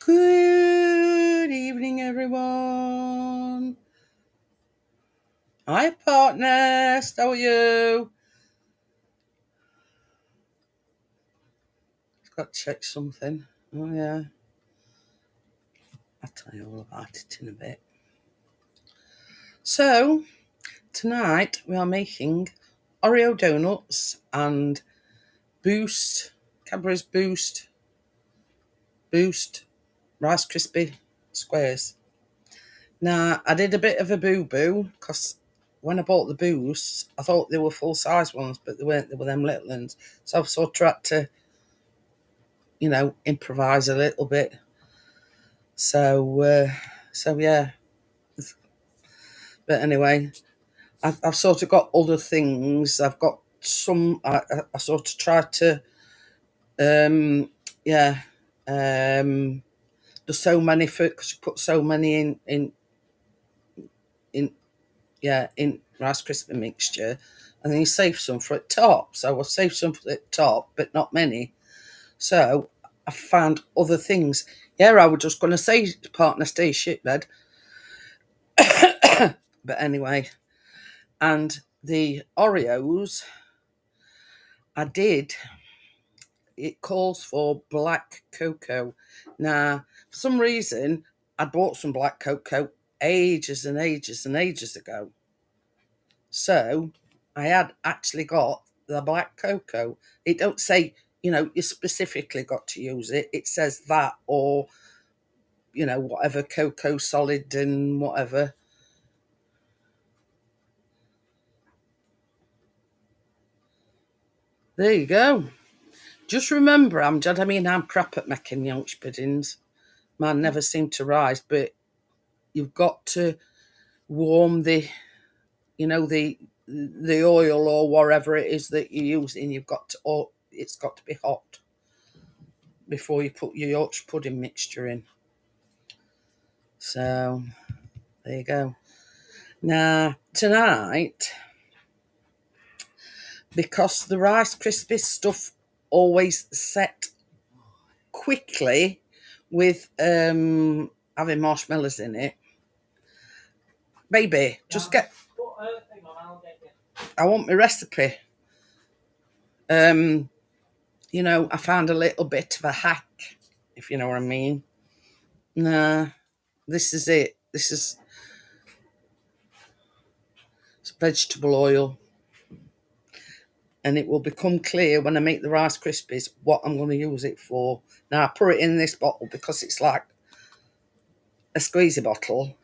Good evening, everyone. Hi, partners. How are you? I've got to check something. Oh, yeah. I'll tell you all about it in a bit. So, tonight we are making Oreo donuts and Cadbury's Boost Rice Krispie squares. Now, I did a bit of a boo-boo because when I bought the Boosts, I thought they were full-size ones, but they weren't. They were them little ones. So I've sort of had to, improvise a little bit. So yeah. But anyway, I've sort of got other things. I've got some. I sort of tried to, yeah. There's so many for because you put so many in in Rice Krispie mixture, and then you save some for the top. So I've saved some for the top, but not many. So I found other things. Yeah, I was just going to say, partner, stay shit bed. But anyway, and the Oreos, I did. It calls for black cocoa. Now, for some reason, I bought some black cocoa ages and ages and ages ago. So I had actually got the black cocoa. It don't say, you specifically got to use it. It says that or, whatever cocoa solid and whatever. There you go. Just remember, I'm crap at making yolk puddings. Mine never seem to rise, but you've got to warm the oil or whatever it is that you're using. It's got to be hot before you put your Yorkshire pudding mixture in. So there you go. Now tonight, because the Rice Krispie stuff always set quickly with having marshmallows in it. Baby, just get. I want my recipe. I found a little bit of a hack, if you know what I mean. Nah, this is it. This is vegetable oil. And it will become clear when I make the Rice Krispies what I'm going to use it for. Now, I put it in this bottle because it's like a squeezy bottle,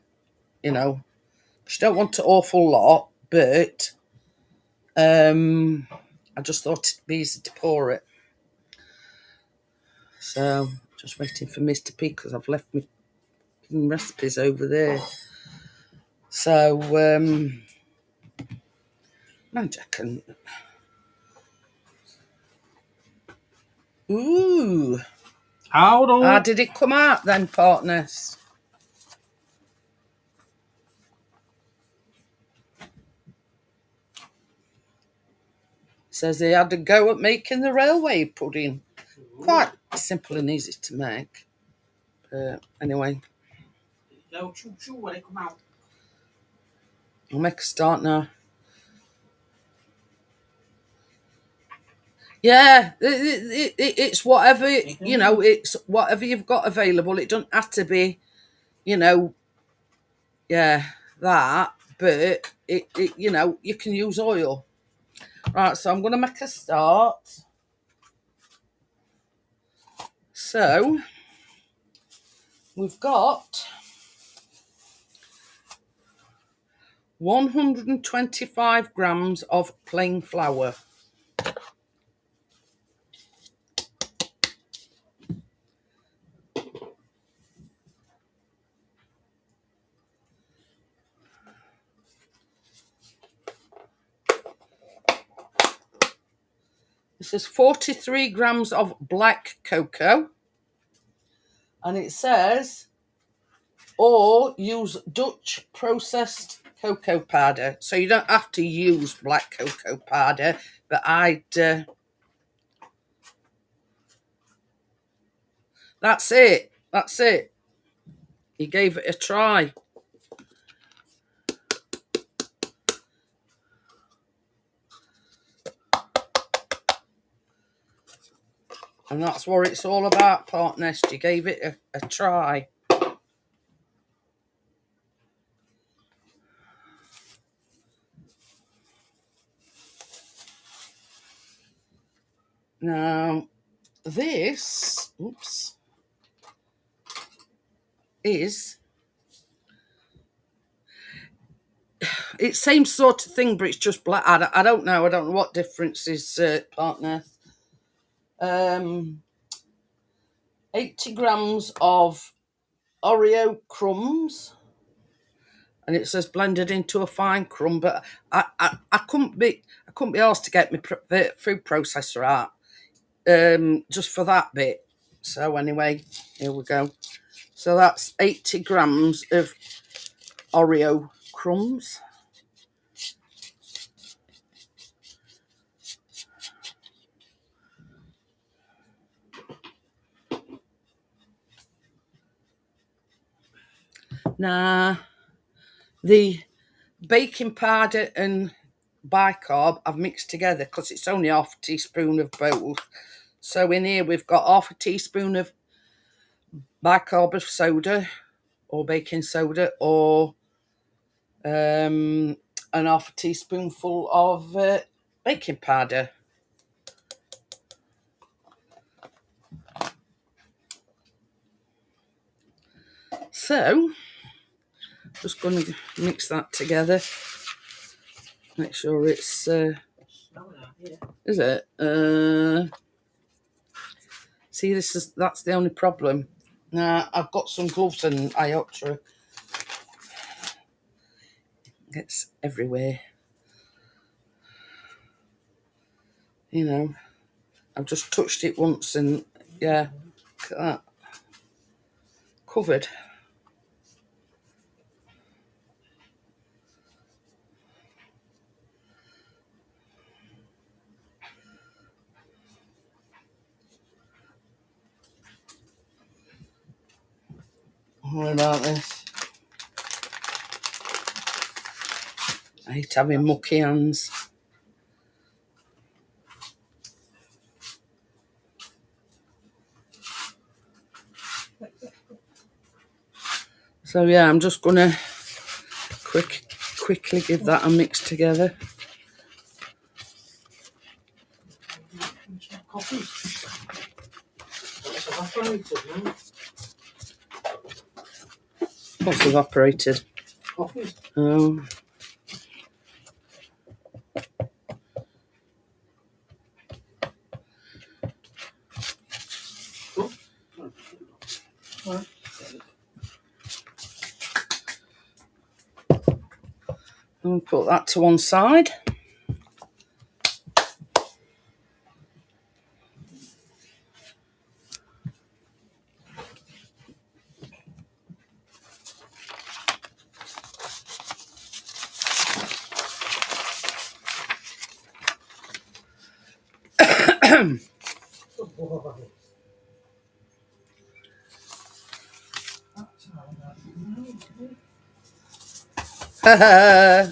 you don't want an awful lot, but I just thought it'd be easy to pour it. So, just waiting for Mr. P because I've left my recipes over there. So, I can. Ooh. How did it come out then, partners? Says he had a go at making the railway pudding. Quite simple and easy to make. Anyway. Go choo when it come out. I'll make a start now. Yeah, it's whatever, it's whatever you've got available. It doesn't have to be, that, but you can use oil. Right, so I'm going to make a start. So, we've got 125 grams of plain flour. This is 43 grams of black cocoa. And it says, or use Dutch processed cocoa powder. So you don't have to use black cocoa powder, but that's it. That's it. You gave it a try. And that's what it's all about, partners. You gave it a try. Now, this, oops, is, it's same sort of thing, but it's just black. I don't know. I don't know what difference is, partner. 80 grams of Oreo crumbs. And it says blended into a fine crumb, but I couldn't be asked to get my food processor out just for that bit. So anyway, here we go. So that's 80 grams of Oreo crumbs. Now, the baking powder and bicarb I've mixed together because it's only half a teaspoon of both. So in here we've got half a teaspoon of bicarb of soda or baking soda, or and half a teaspoonful of baking powder. So just going to mix that together. Make sure it's is it? See, that's the only problem. Now I've got some gloves and I ought to. It's everywhere. You know, I've just touched it once and yeah, look at that. Covered. What about this? I hate having mucky hands. So yeah, I'm just gonna quickly give that a mix together. What's evaporated? Oh. I'll put that to one side.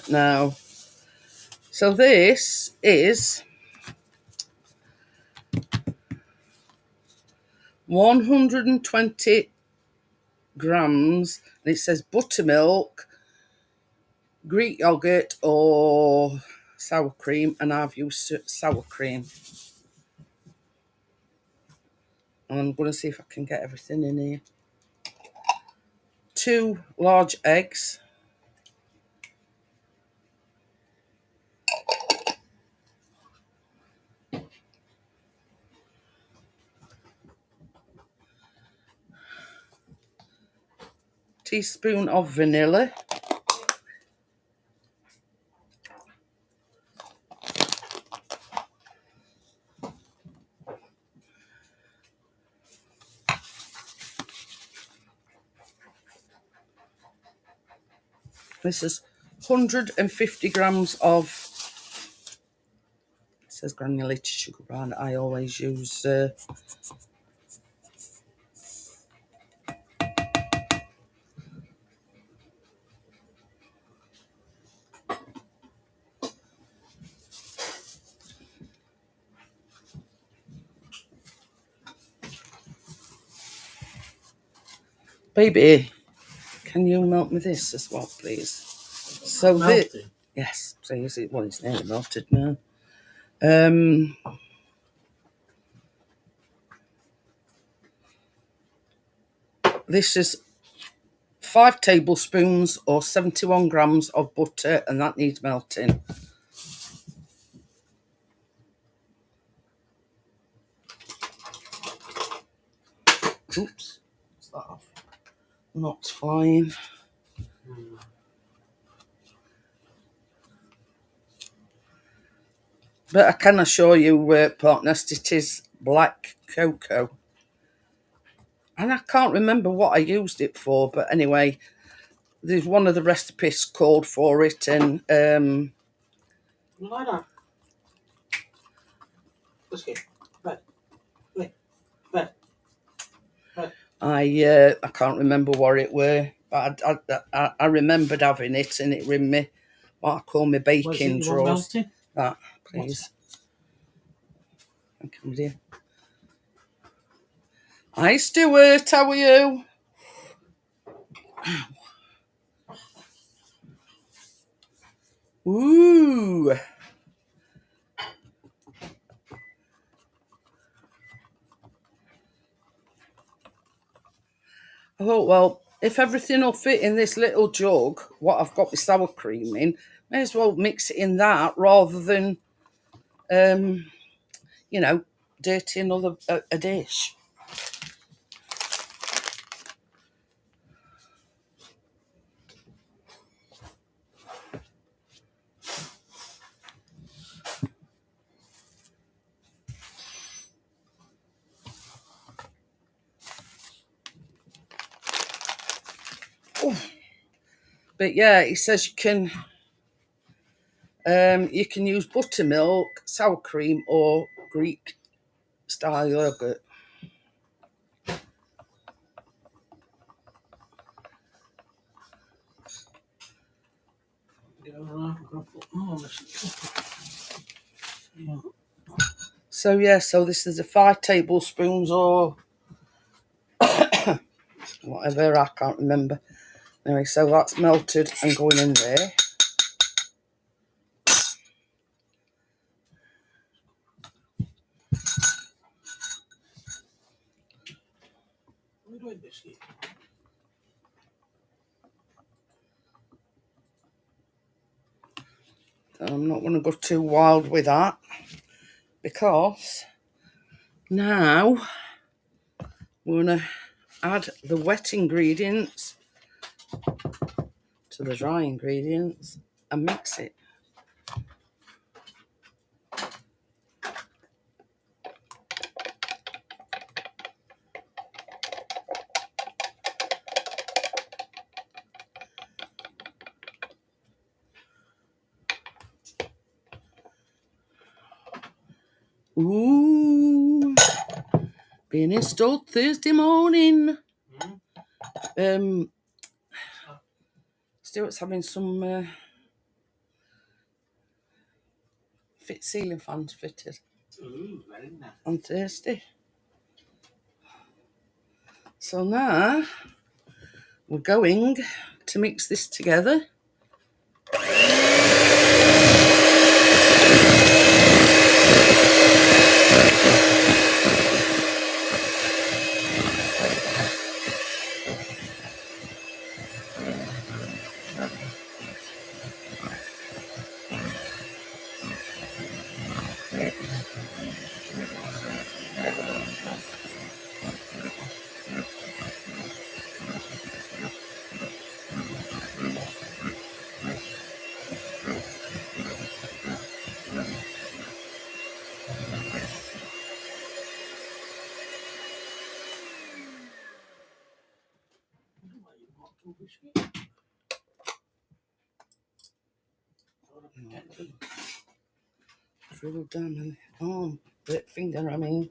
Now, so this is 120 grams, and it says buttermilk, Greek yogurt, or sour cream, and I've used sour cream. And I'm going to see if I can get everything in here. 2 large eggs. Teaspoon of vanilla. This is 150 grams of, it says granulated sugar brine. I always use Baby, can you melt me this as well, please? So this, yes, please. Well, it's nearly melted now. This is 5 tablespoons or 71 grams of butter, and that needs melting. Oops, what's that off? Not flying. But I can assure you, partners, it is black cocoa. And I can't remember what I used it for, but anyway, there's one of the recipes called for it, and I can't remember what it were, but I remembered having it, and it in me what I call my baking drawers. That, please. Thank you, dear. Hi, Stuart. How are you? Ooh. I thought, well, if everything will fit in this little jug, what I've got with sour cream in, may as well mix it in that rather than, you know, dirty another a dish. Oh. But yeah, it says you can use buttermilk, sour cream, or Greek style yogurt. So yeah, so this is the 5 tablespoons or whatever, I can't remember. Anyway, so that's melted and going in there. I'm not going to go too wild with that, because now we're going to add the wet ingredients to the dry ingredients and mix it. Ooh, being installed Thursday morning. Stuart's having some ceiling fans fitted. Ooh, very nice. On Thursday. So now we're going to mix this together. Drill down and finger, I mean.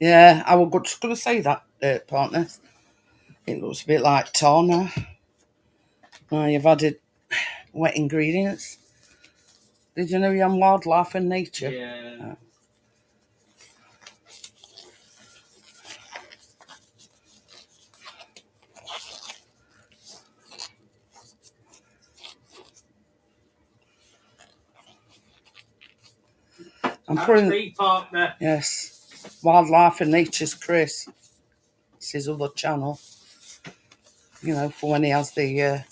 Yeah, I was just going to say that, partner. It looks a bit like tar now. Now you've added wet ingredients. Did you know you're on wildlife and nature? Yeah. I'm putting me, partner. yes, wildlife and nature's Chris. It's his other channel. You know, for when he has the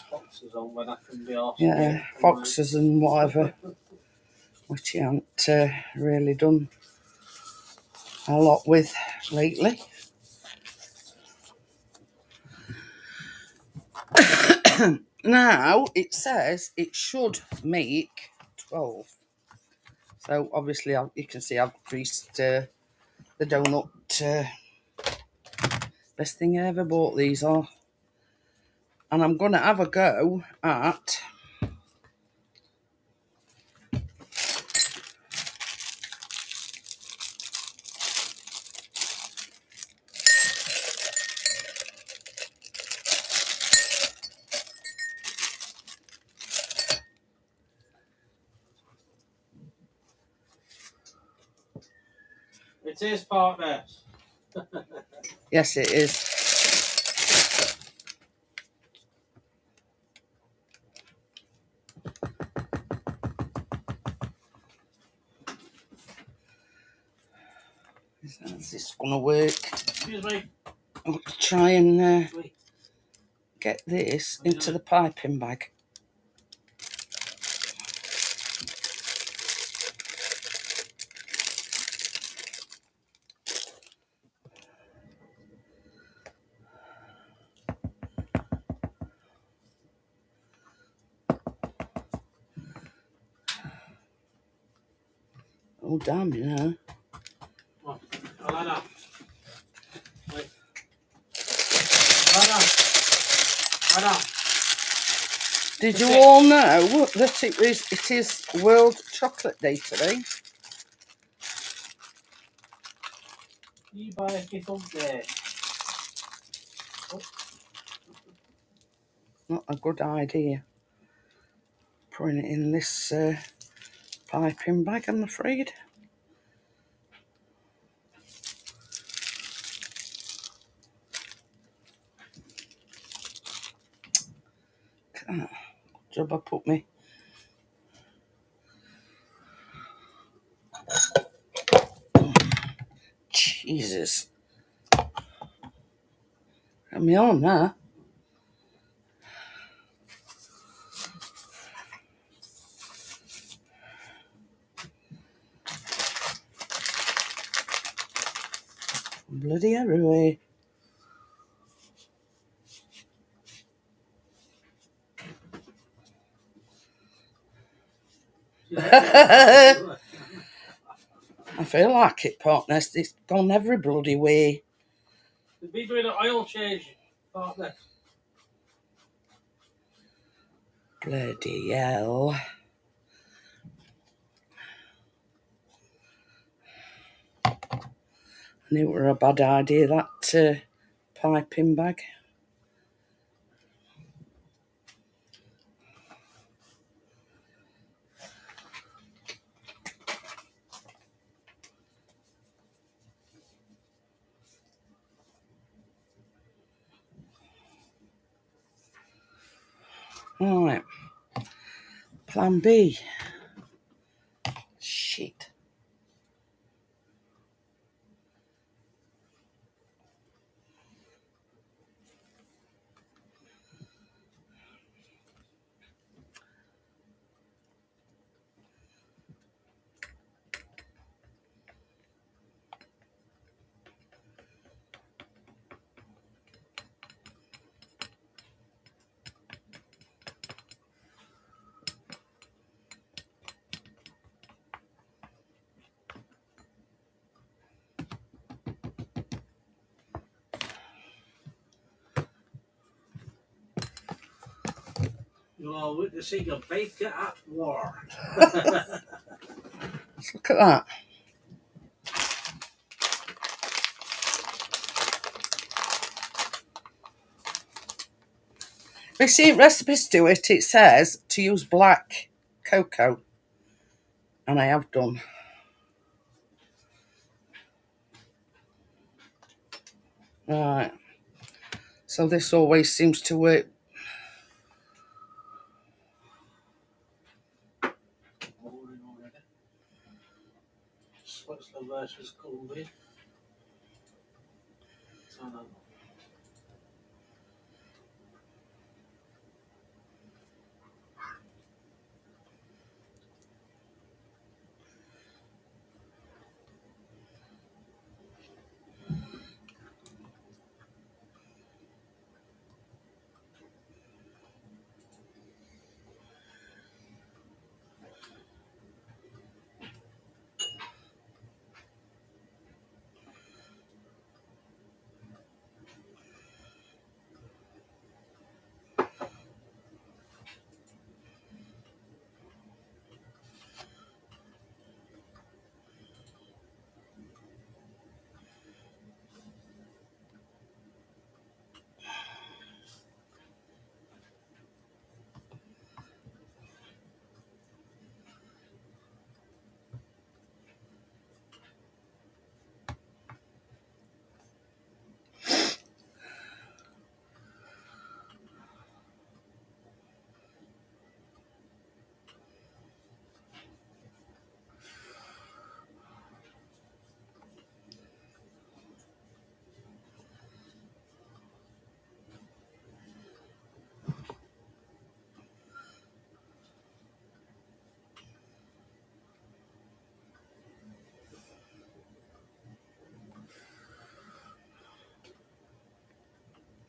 Foxes on when I can be asked. yeah foxes and whatever, which he hasn't really done a lot with lately. Now it says it should make 12. So obviously you can see I've greased the donut. Best thing I ever bought these are. And I'm going to have a go at It is, partner. yes, it is. Is this going to work? Excuse me. I'm going to try and get this into the piping bag. Oh, damn, you know. Oh, Alana. Wait. Alana. Did you all know that it is World Chocolate Day today? You buy a gift up there. Oh. Not a good idea. Putting it in this piping bag, I'm afraid. Job I put me. Jesus. Got me on now. Bloody everywhere. I feel like it, partner. It's gone every bloody way. They've been doing an oil change, partner. Bloody hell. I knew it were a bad idea, that piping bag. Alright. Plan B. Shit. You are witnessing a baker at war. Let's look at that. They see recipes to it. It says to use black cocoa, and I have done. Right. So this always seems to work. What's the versus called it?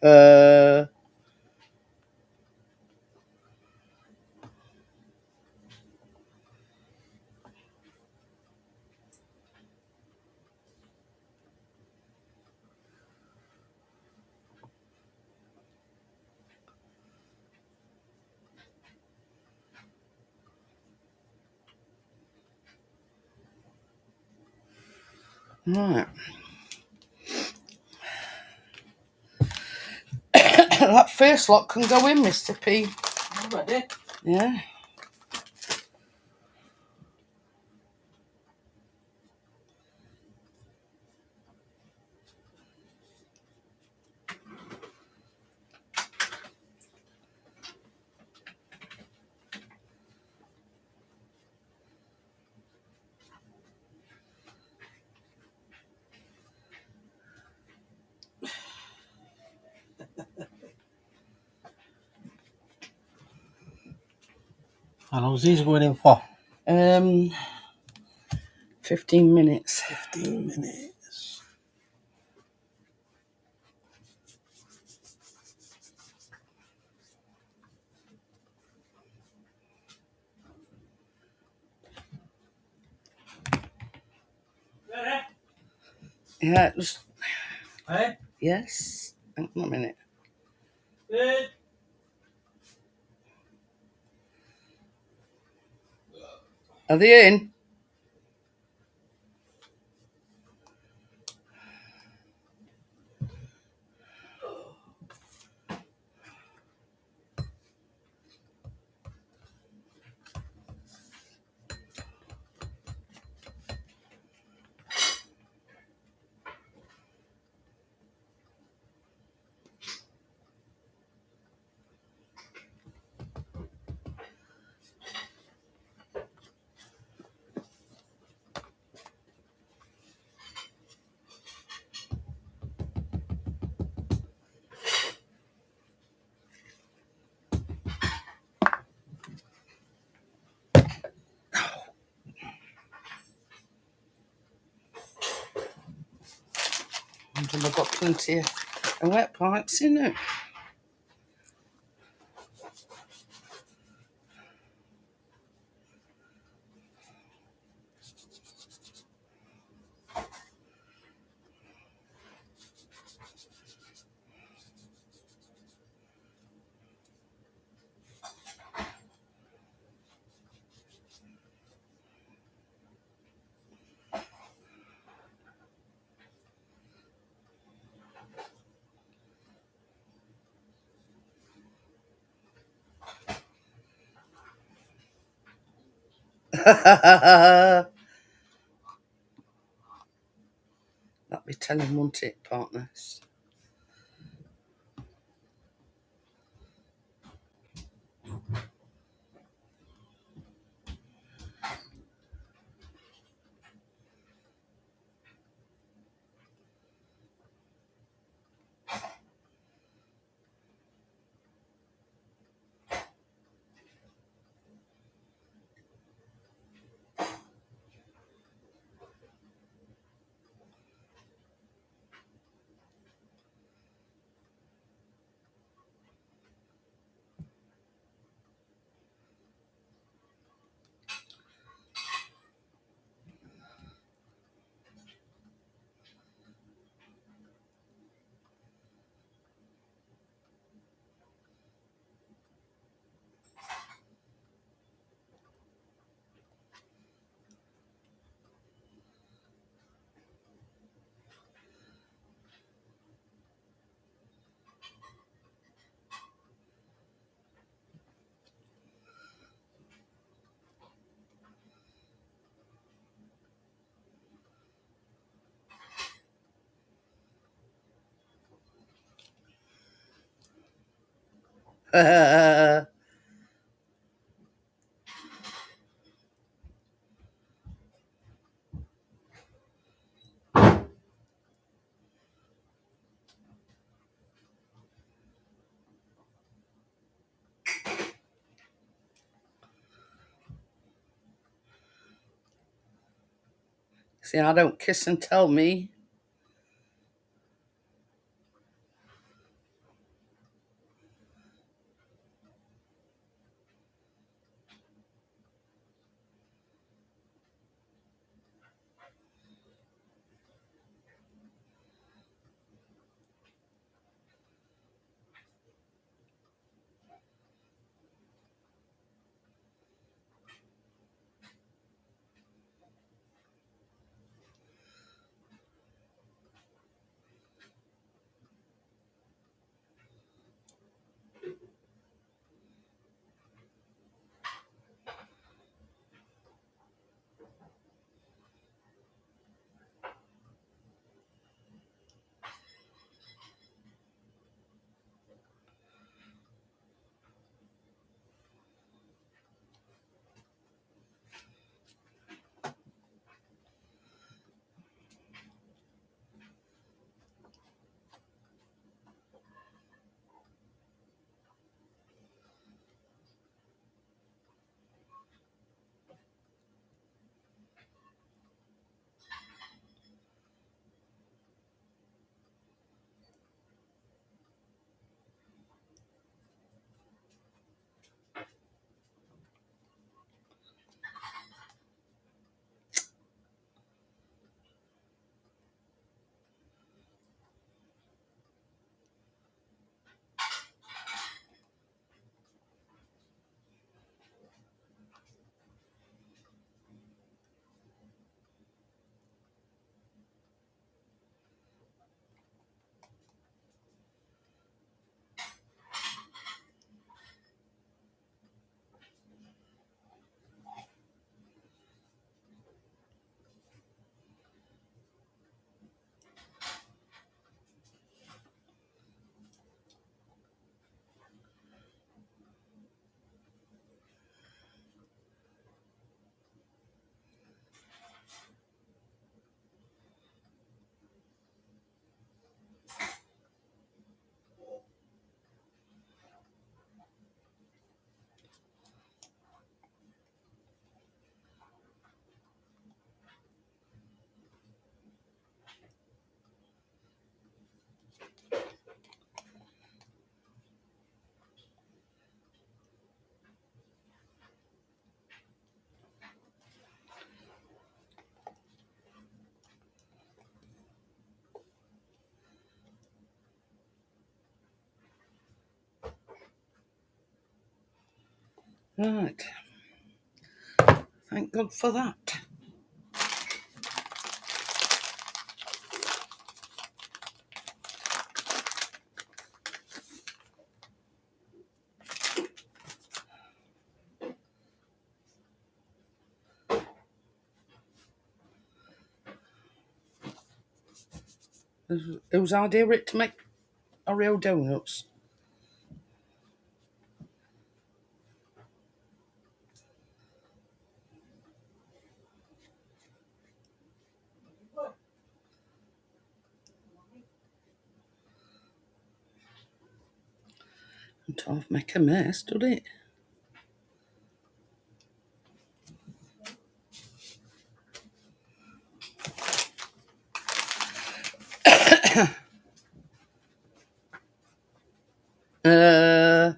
Uh, right. That first lot can go in, Mr. P. Ready? Yeah. How long's these going in for? 15 minutes. 15 minutes. Ready? Yeah, it was, Hey? yes. Hang on a minute. Good. Are they in? And I've got plenty of wet pipes in it. That'd be telling, wouldn't it, partners? See, I don't kiss and tell me. Right. Thank God for that. Whose idea it to make Oreo donuts? Don't make a mess, does it? uh,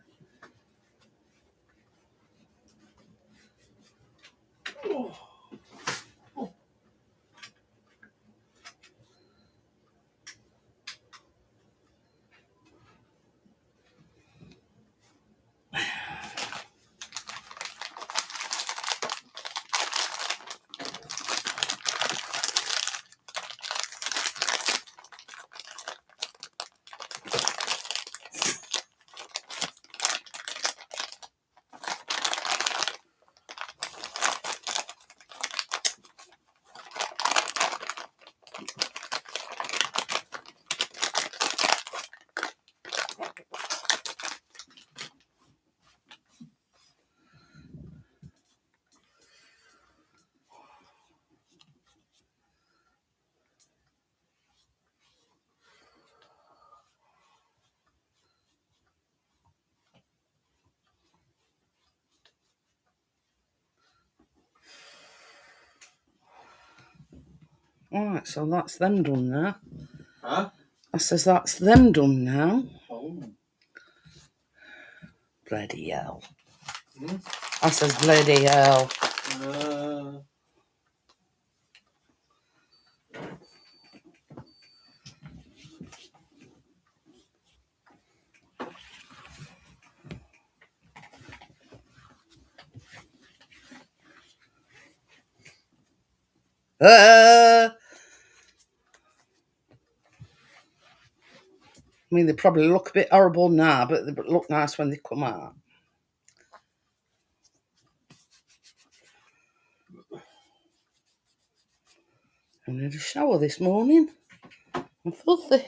Alright, so that's them done now. Huh? I says that's them done now. Oh. Bloody hell. Hmm? I says bloody hell. I mean, they probably look a bit horrible now, but they look nice when they come out. I had a shower this morning. I'm filthy.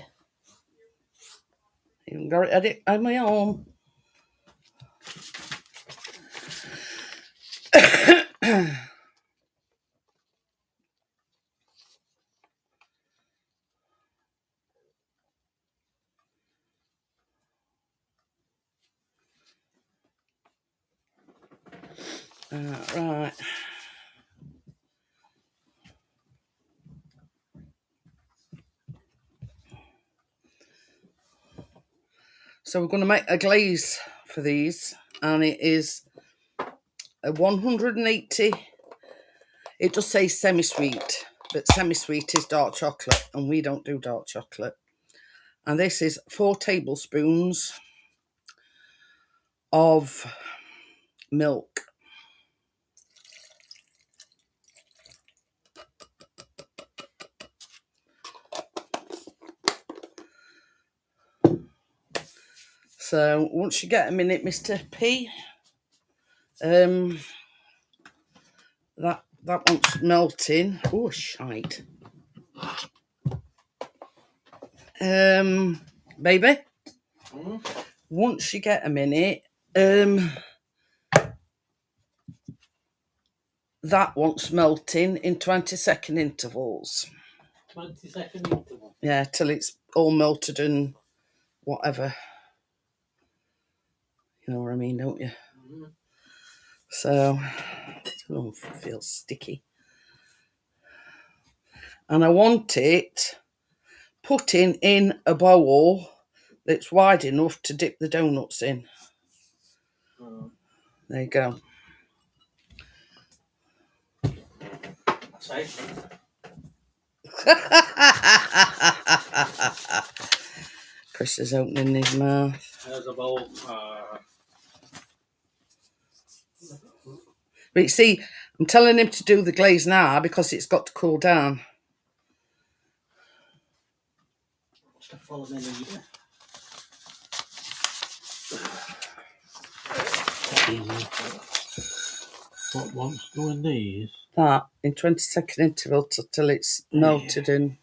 Even got it at my home. Right. So we're going to make a glaze for these, and it is a 180. It does say semi-sweet, but semi-sweet is dark chocolate, and we don't do dark chocolate. And this is 4 tablespoons of milk. So once you get a minute, Mr. P, that wants melting. Oh, shite. Baby, once you get a minute, that wants melting in 20-second intervals. 20-second interval. Yeah, till it's all melted and whatever. You know what I mean, don't you? So, it feels sticky. And I want it putting in a bowl that's wide enough to dip the donuts in. There you go. That's it. Chris is opening his mouth. There's a bowl. But you see, I'm telling him to do the glaze now because it's got to cool down. What's the full of leader? What one's doing these? That in 20-second interval till it's melted in.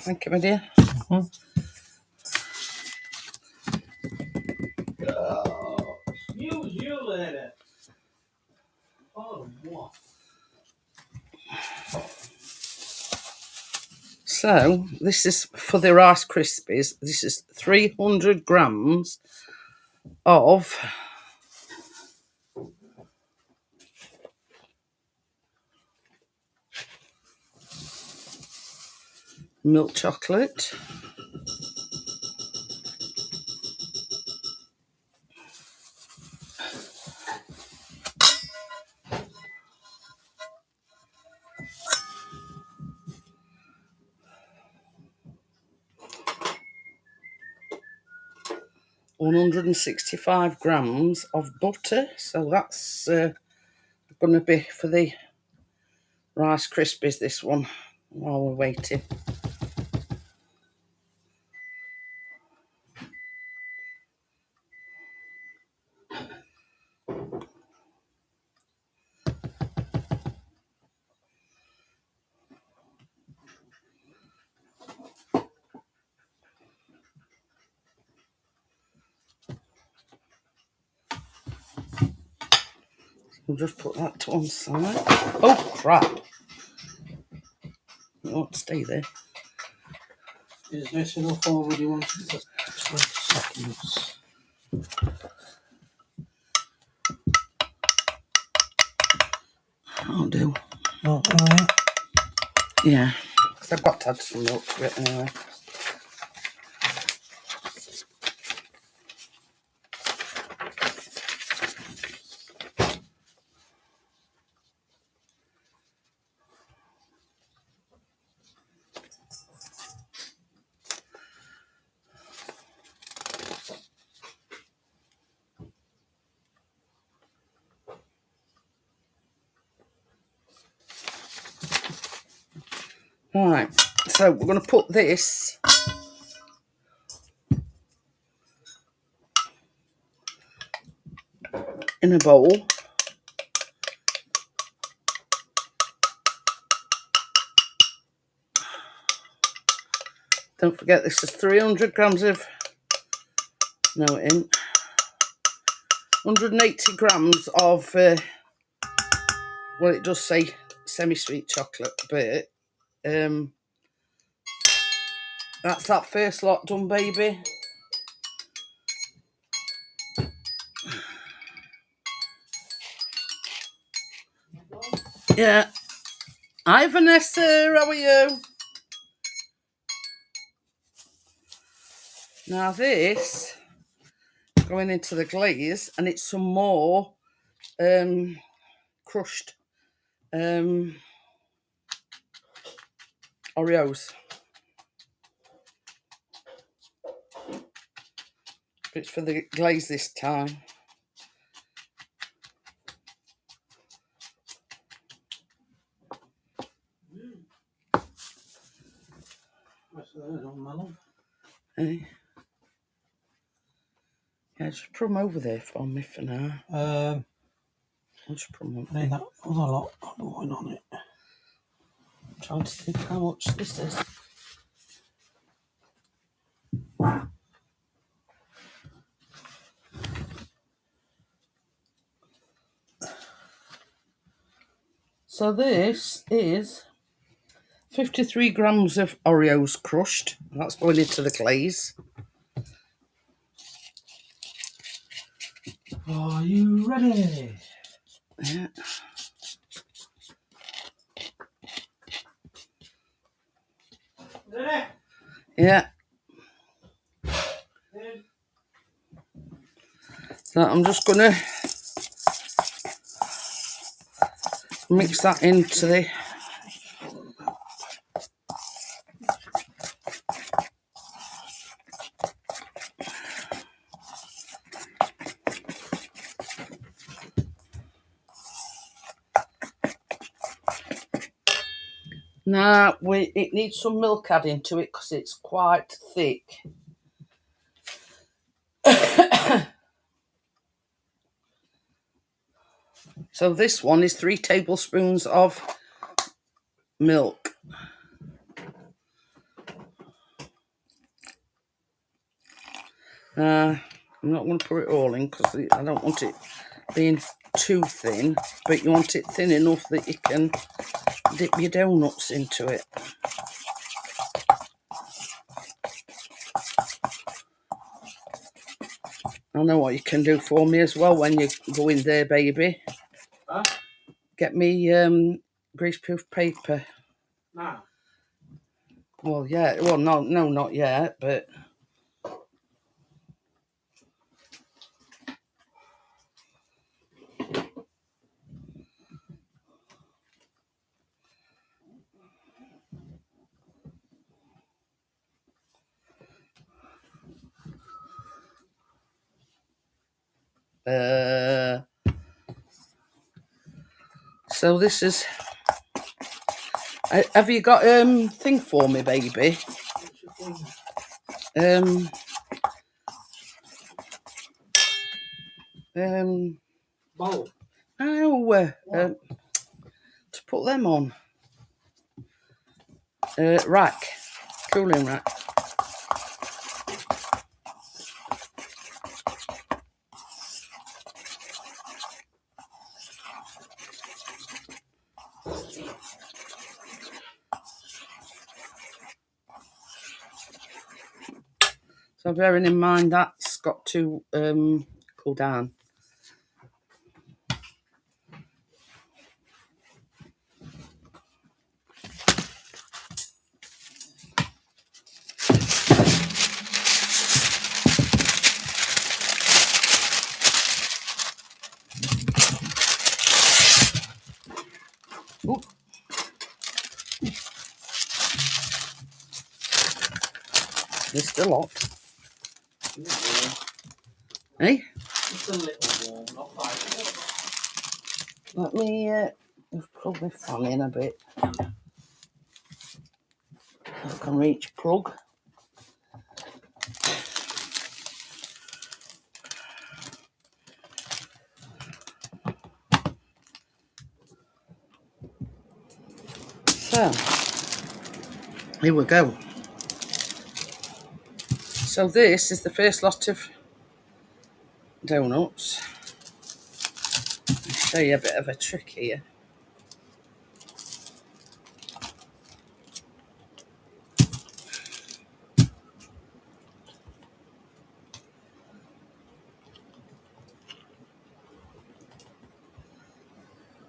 Thank you, my dear. Excuse you, lady. Oh, what? So, this is for the Rice Krispies. This is 300 grams of milk chocolate. $165 grams of butter, so that's going to be for the Rice Krispies, this one, while we're waiting. We'll just put that to one side. Oh, crap. You want to stay there. Is this enough, or would you want it for 20 seconds? I'll do. Oh, alright. Yeah, because I've got to add some milk to it anyway. Right, so we're going to put this in a bowl. Don't forget, this is 300 grams of, no it ain't, 180 grams of, well, it does say semi-sweet chocolate, but that's that first lot done, baby. Yeah. Hi, Vanessa, how are you? Now this, going into the glaze, and it's some more crushed Oreos. It's for the glaze this time. Hey. Yeah, just put them over there for me for now. I'll just put them over there. That other lot going on it. I'm trying to think how much this is. So this is 53 grams of Oreos crushed. That's going into the glaze. Are you ready? Yeah. Ready? Yeah. So I'm just going to mix that into the... Now, it needs some milk adding to it because it's quite thick. So this one is 3 tablespoons of milk. I'm not going to put it all in because I don't want it being too thin, but you want it thin enough that you can dip your donuts into it. I know what you can do for me as well when you go in there, baby. Huh? Get me greaseproof paper. Nah. Well, yeah. Well, no, not yet, but... So this is... Have you got thing for me, baby? Bowl. Oh, to put them on. Rack, cooling rack. So bearing in mind that's got to cool down. Ooh. There's still hot. Hey? It's a little warm, not like it. Let me plug my fan in a bit. I can reach plug. So, here we go. So this is the first lot of donuts. I'll show you a bit of a trick here.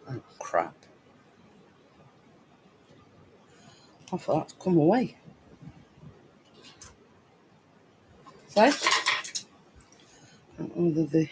Oh, crap. I thought that's come away. So, I don't know whether the...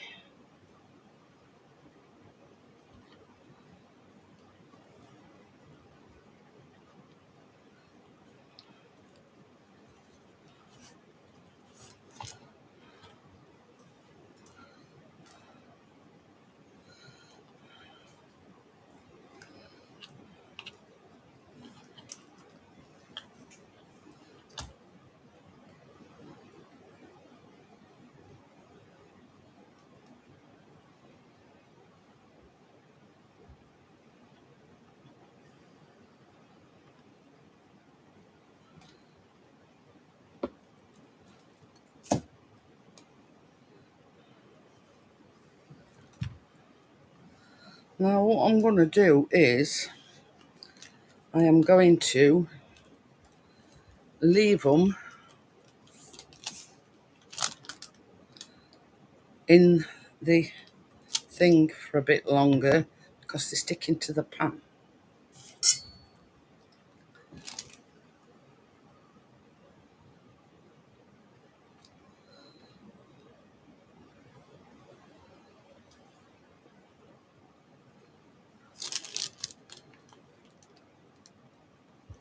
Now what I'm going to do is I am going to leave them in the thing for a bit longer because they're sticking to the pan.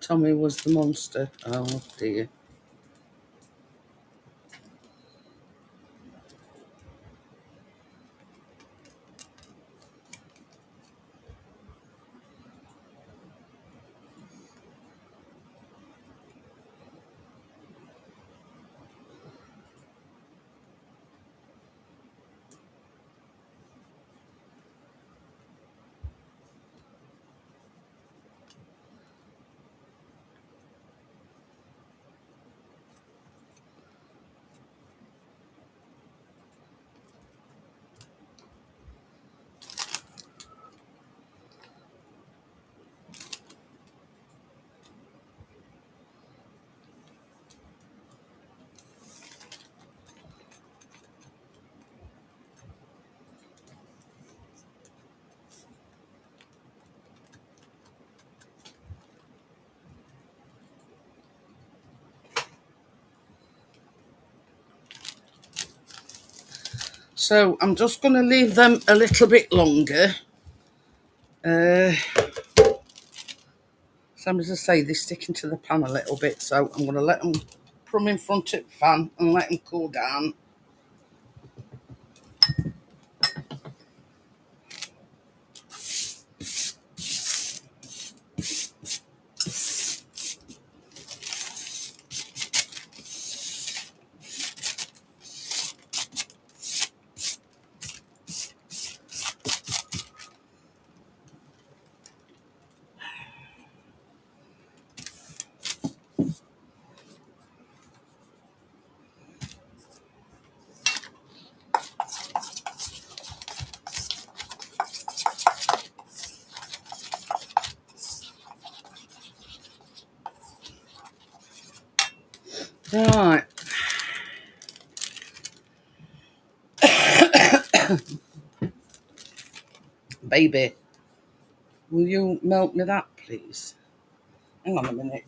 Tommy was the monster. Oh dear. So I'm just going to leave them a little bit longer. So as I say, they're sticking to the pan a little bit, so I'm going to let them put them in front of the fan and let them cool down. Right. Baby, will you melt me that, please? Hang on a minute.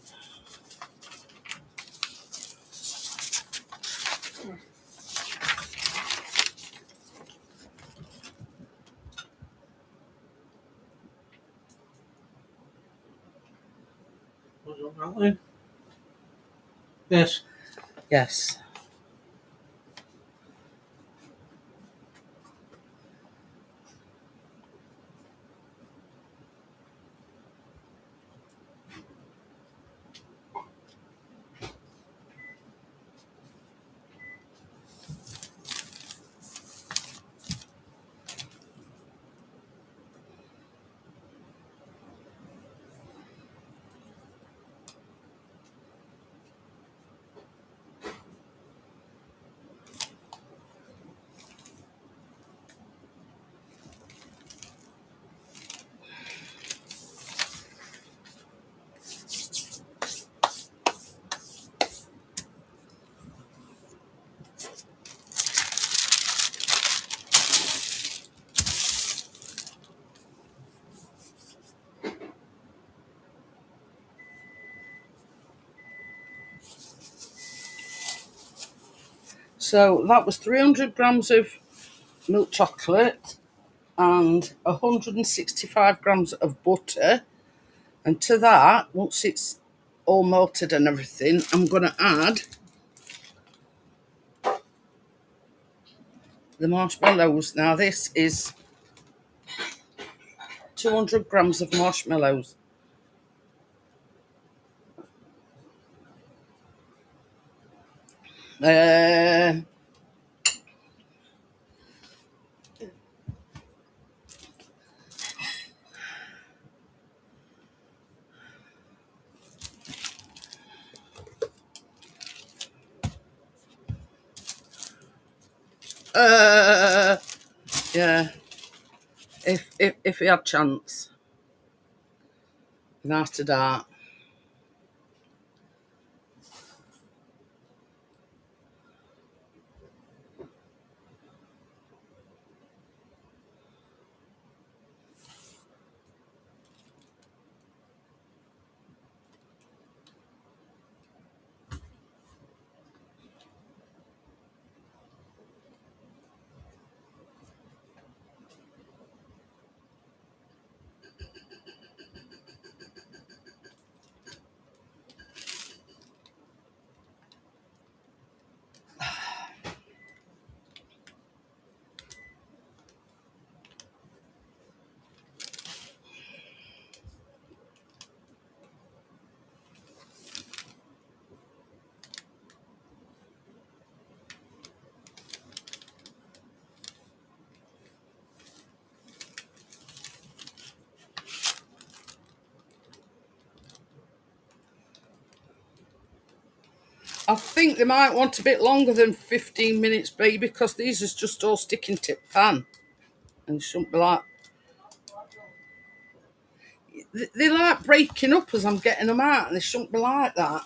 Was it that then? Yes. Yes. So that was 300 grams of milk chocolate and 165 grams of butter. And to that, once it's all melted and everything, I'm going to add the marshmallows. Now this is 200 grams of marshmallows. Uh, yeah, if we had chance. And after that, I think they might want a bit longer than 15 minutes, baby, because these is just all sticking to pan. And shouldn't be like... They're like breaking up as I'm getting them out, and they shouldn't be like that.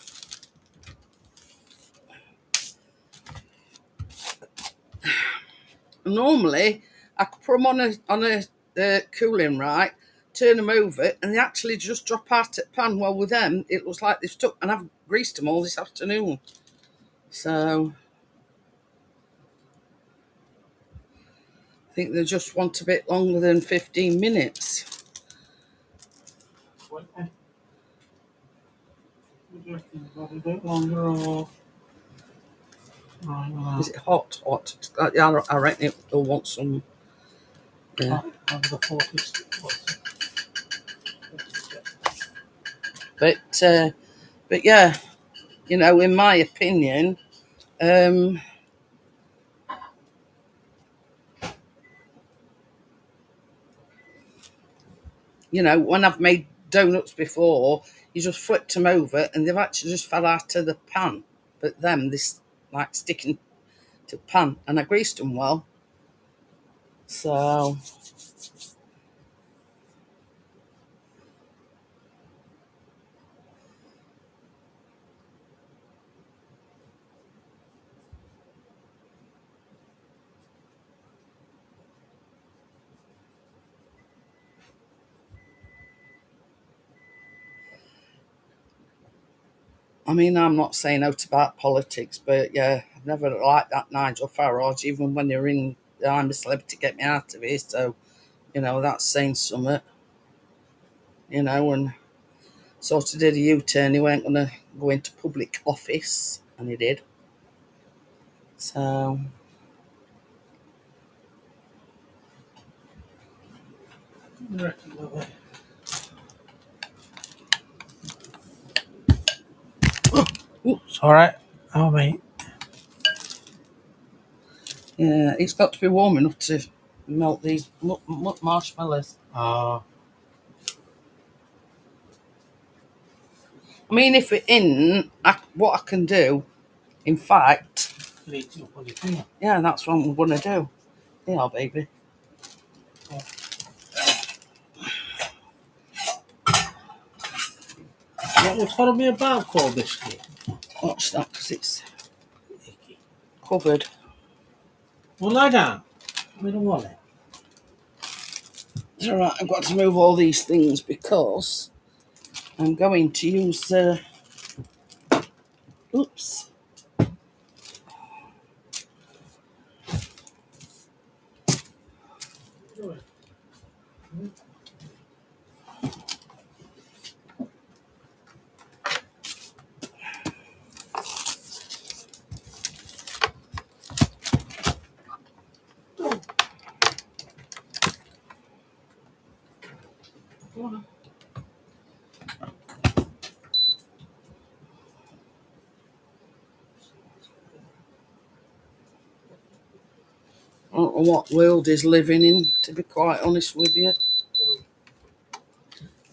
Normally, I could put them on a cooling, right, turn them over, and they actually just drop out at pan. Well, with them, it looks like they've stuck, and I've greased them all this afternoon. So... think they just want a bit longer than 15 minutes. Would you reckon about a bit longer or? Right, well, Is it hot? Hot. Yeah, I reckon it'll want some. Yeah. over the 40s. But yeah, you know, in my opinion, you know, when I've made donuts before, you just flipped them over and they've actually just fell out of the pan. But them, this like sticking to the pan, and I greased them well. So I mean, I'm not saying out about politics, but yeah, I've never liked that Nigel Farage, even when they're in I'm a Celebrity, get me out of here. So, you know, that's saying something, you know, and sort of did a U-turn. He weren't going to go into public office, and he did. So, It's alright. Oh, mate. yeah, it's got to be warm enough to melt these marshmallows. Oh. I mean, if it isn't, what I can do, in fact, yeah, that's what I'm going to do. Yeah, baby. What's got to be about for biscuit? Watch that, because it's covered. Well, lie down. We don't want it. It's alright, I've got to move all these things because I'm going to use oops. I don't know what world he's living in, to be quite honest with you.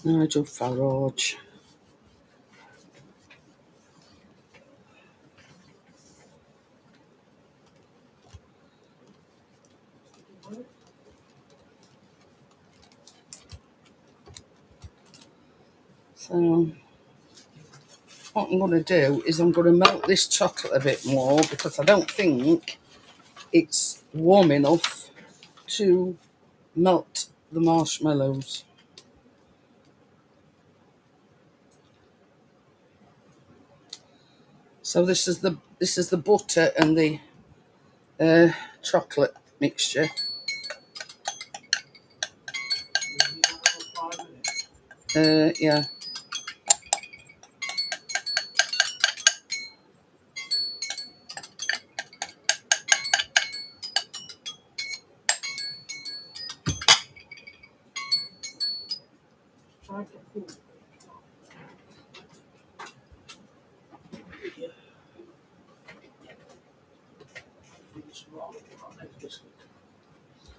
Nigel Farage. So, what I'm going to do is I'm going to melt this chocolate a bit more because I don't think it's warm enough to melt the marshmallows. So this is the butter and the chocolate mixture. Yeah.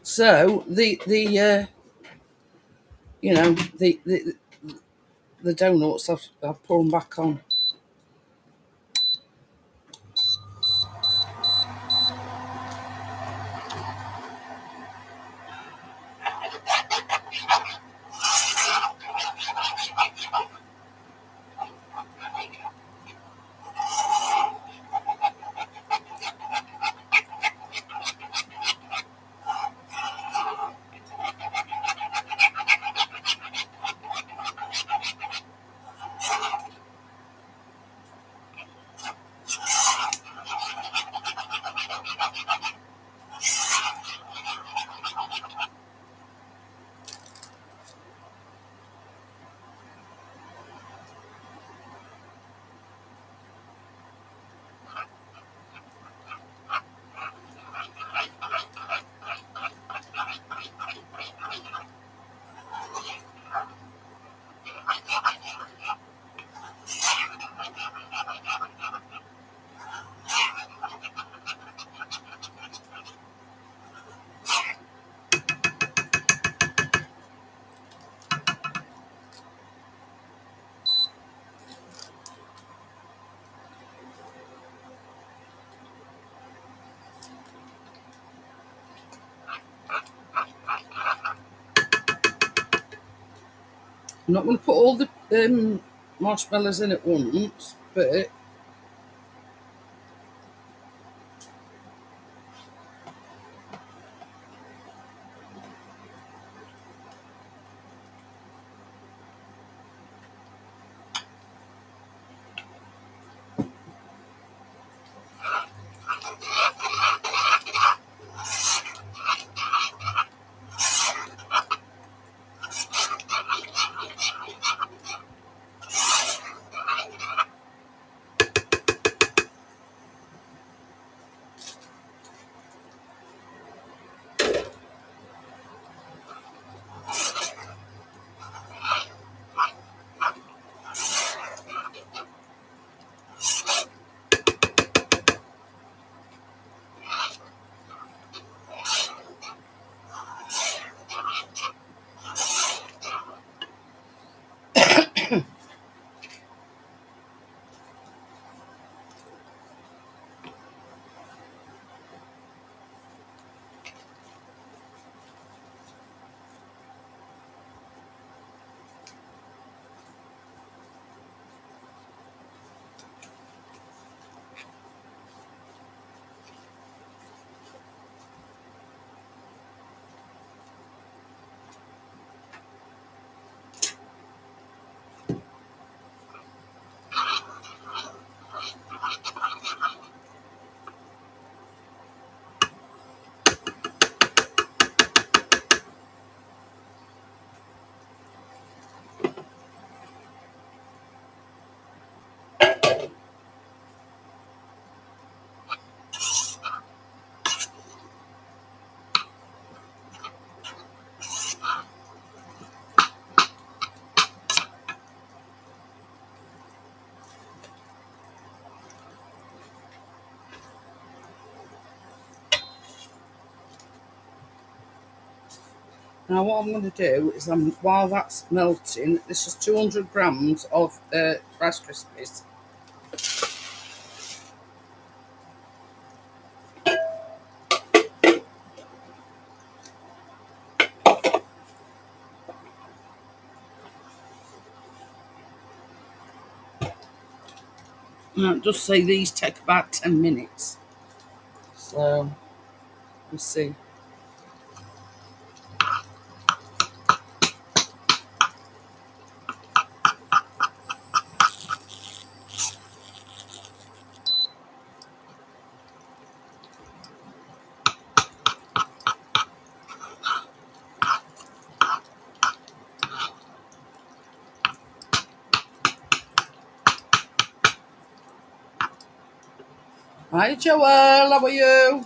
So the you know the donuts I've put them back on. I'm not going to put all the marshmallows in at once, but now what I'm going to do is, while that's melting, this is 200 grams of Rice Krispies. Now, just say these take about 10 minutes. So, we'll see. Hi, Joelle, how are you?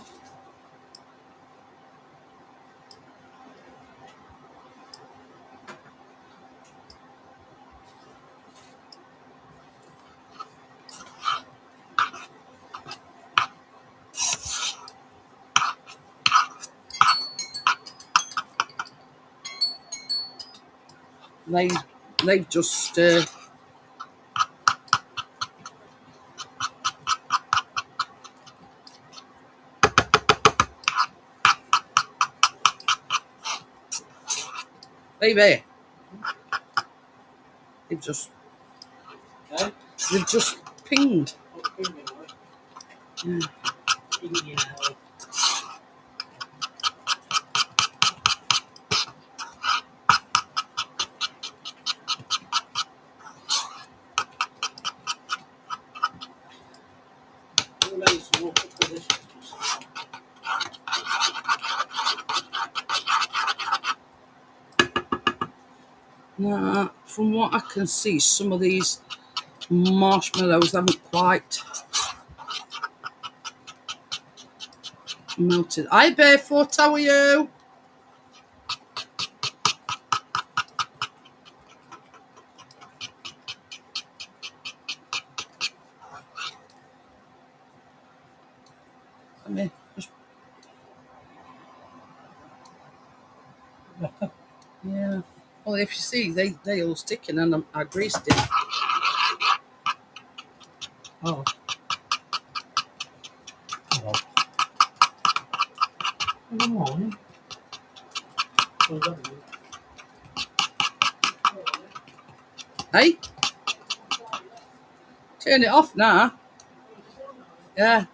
They've just baby, they've just pinged. Yeah. Now, from what I can see, some of these marshmallows haven't quite melted. Hi, Barefoot, how are you? Come here. Yeah. Well, if you see, they all sticking, and I greased it. Oh. Oh. Good morning. Hey, turn it off now. Yeah.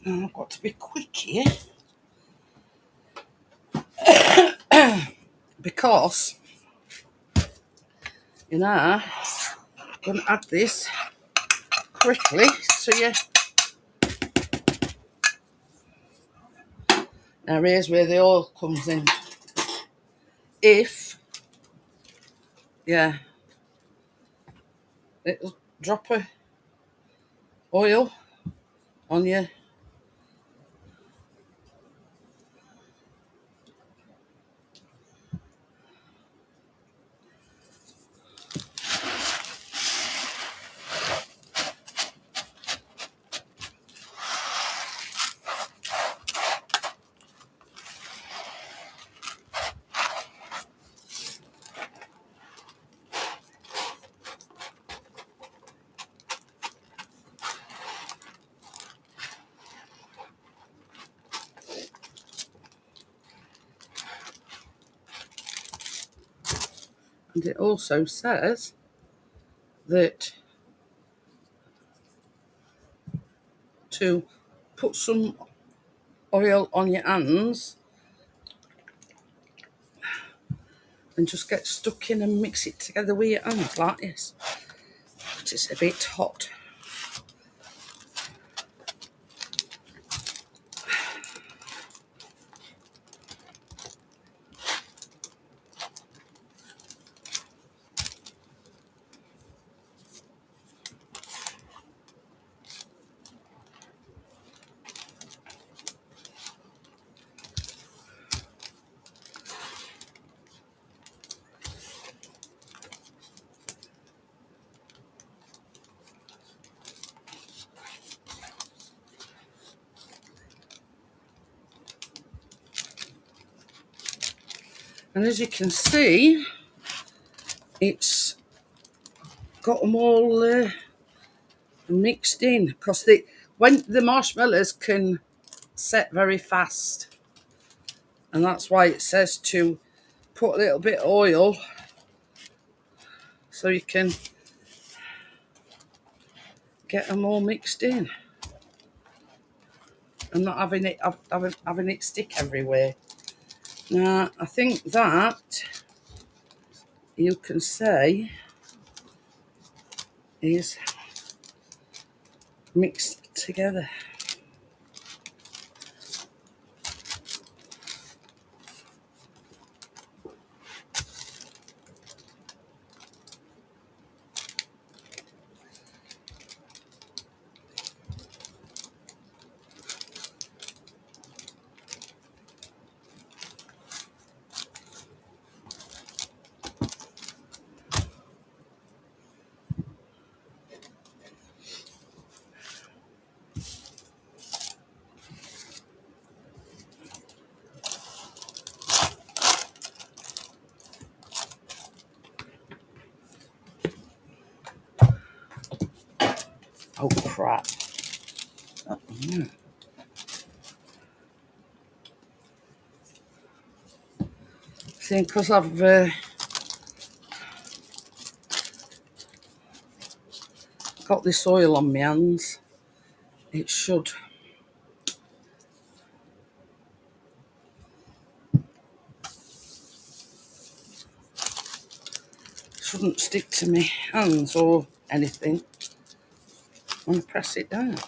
Now I've got to be quick here because I'm going to add this quickly to you. Now here's where the oil comes in. If, yeah, little drop of oil on you. And it also says that to put some oil on your hands and just get stuck in and mix it together with your hands like this. But it's a bit hot. And as you can see, it's got them all mixed in because when the marshmallows can set very fast, and that's why it says to put a little bit of oil so you can get them all mixed in and not having it stick everywhere. Now I think that you can say is mixed together. Oh crap. Oh, yeah. See, because I've got this oil on my hands, it shouldn't stick to my hands or anything when I press it down.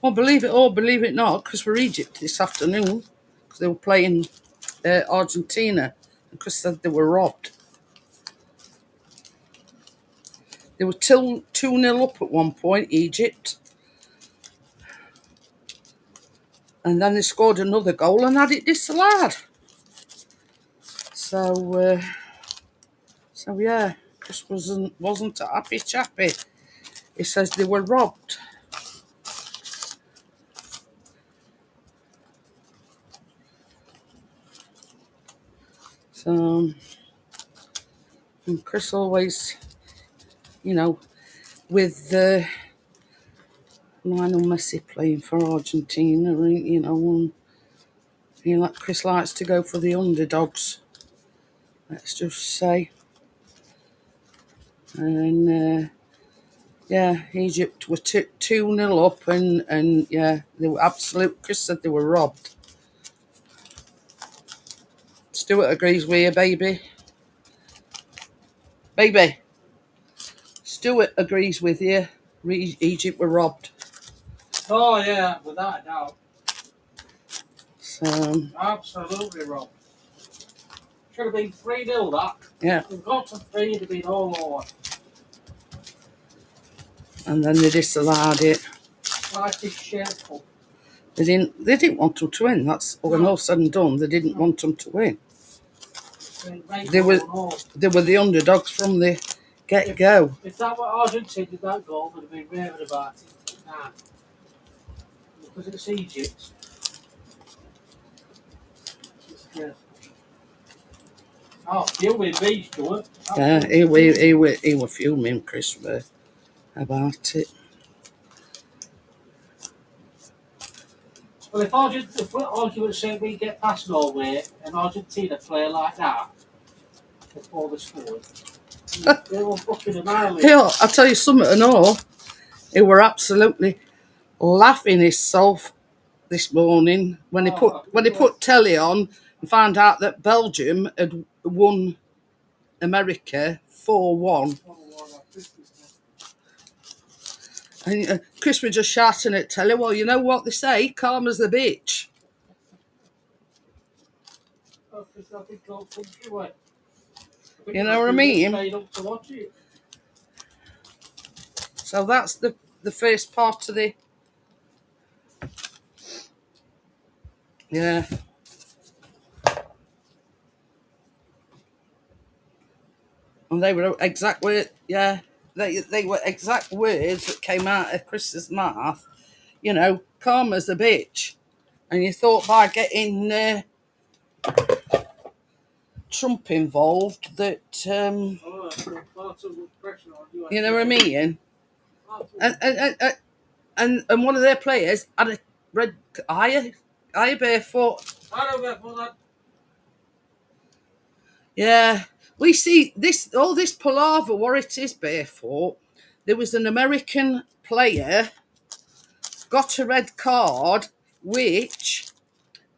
Well, believe it or believe it not, because we're Egypt this afternoon, because they were playing Argentina, and Chris said they were robbed. They were 2-0 up at one point, Egypt. And then they scored another goal and had it disallowed. So yeah, Chris wasn't a happy chappy. He says they were robbed. So, and Chris always, you know, with Lionel Messi playing for Argentina, you know, and Chris likes to go for the underdogs. Let's just say. And yeah, Egypt were 2-0 up, and yeah, they were absolute. Chris said they were robbed. Stuart agrees with you, baby. Baby. Stuart agrees with you. Egypt were robbed. Oh yeah, without a doubt. So Absolutely robbed. Should have been 3-0 that. yeah. We've got to 3, it'd have been all over. And then they disallowed it. Life is shameful. They didn't want them to win. That's when all said and done. They didn't want them to win. They were the underdogs from the get-go. If that were Argentina did that goal, they'd have been raving about it. Nah. Because it's Egypt. It's good. Oh, fuming bees to it. Yeah, he were fuming, Chris, about it. Well, if argument's sake we get past Norway and Argentina play like that before the score, they were fucking annihilated. Yeah, I'll tell you something and all. He were absolutely laughing himself this morning when he put telly on and found out that Belgium had won America 4-1. And Chris was just shouting at telly, well, you know what they say, calm as the bitch. You know what I mean? So that's the first part of the... Yeah. And they were exact words, yeah. They were exact words that came out of Chris's mouth. You know, calm as a bitch. And you thought by getting Trump involved that, you know what I mean? And one of their players had a red eye barefoot. Yeah. We see all this palaver, what it is barefoot. There was an American player got a red card, which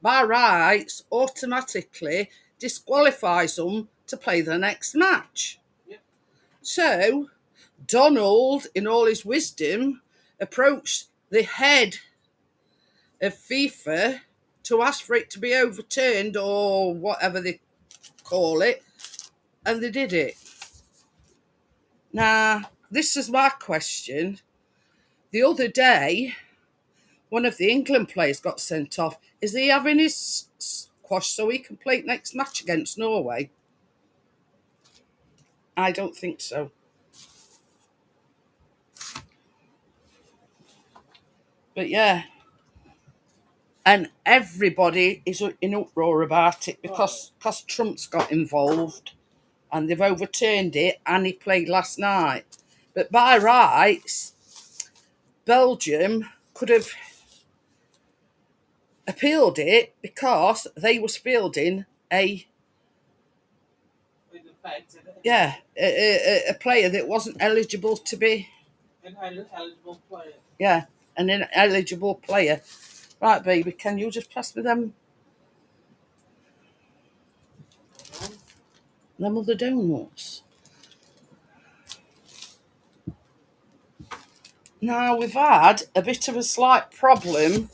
by rights automatically disqualifies them to play the next match. Yep. So Donald, in all his wisdom, approached the head of FIFA to ask for it to be overturned or whatever they call it, and they did it. Now, this is my question. The other day, one of the England players got sent off. Is he having his squash so he can play next match against Norway? I don't think so. But yeah. And everybody is in uproar about it because Trump's got involved and they've overturned it and he played last night. But by rights, Belgium could have appealed it because they was fielding a player that wasn't eligible to be an eligible player. Yeah, an ineligible player. Right, baby, can you just pass me them other donuts? Now, we've had a bit of a slight problem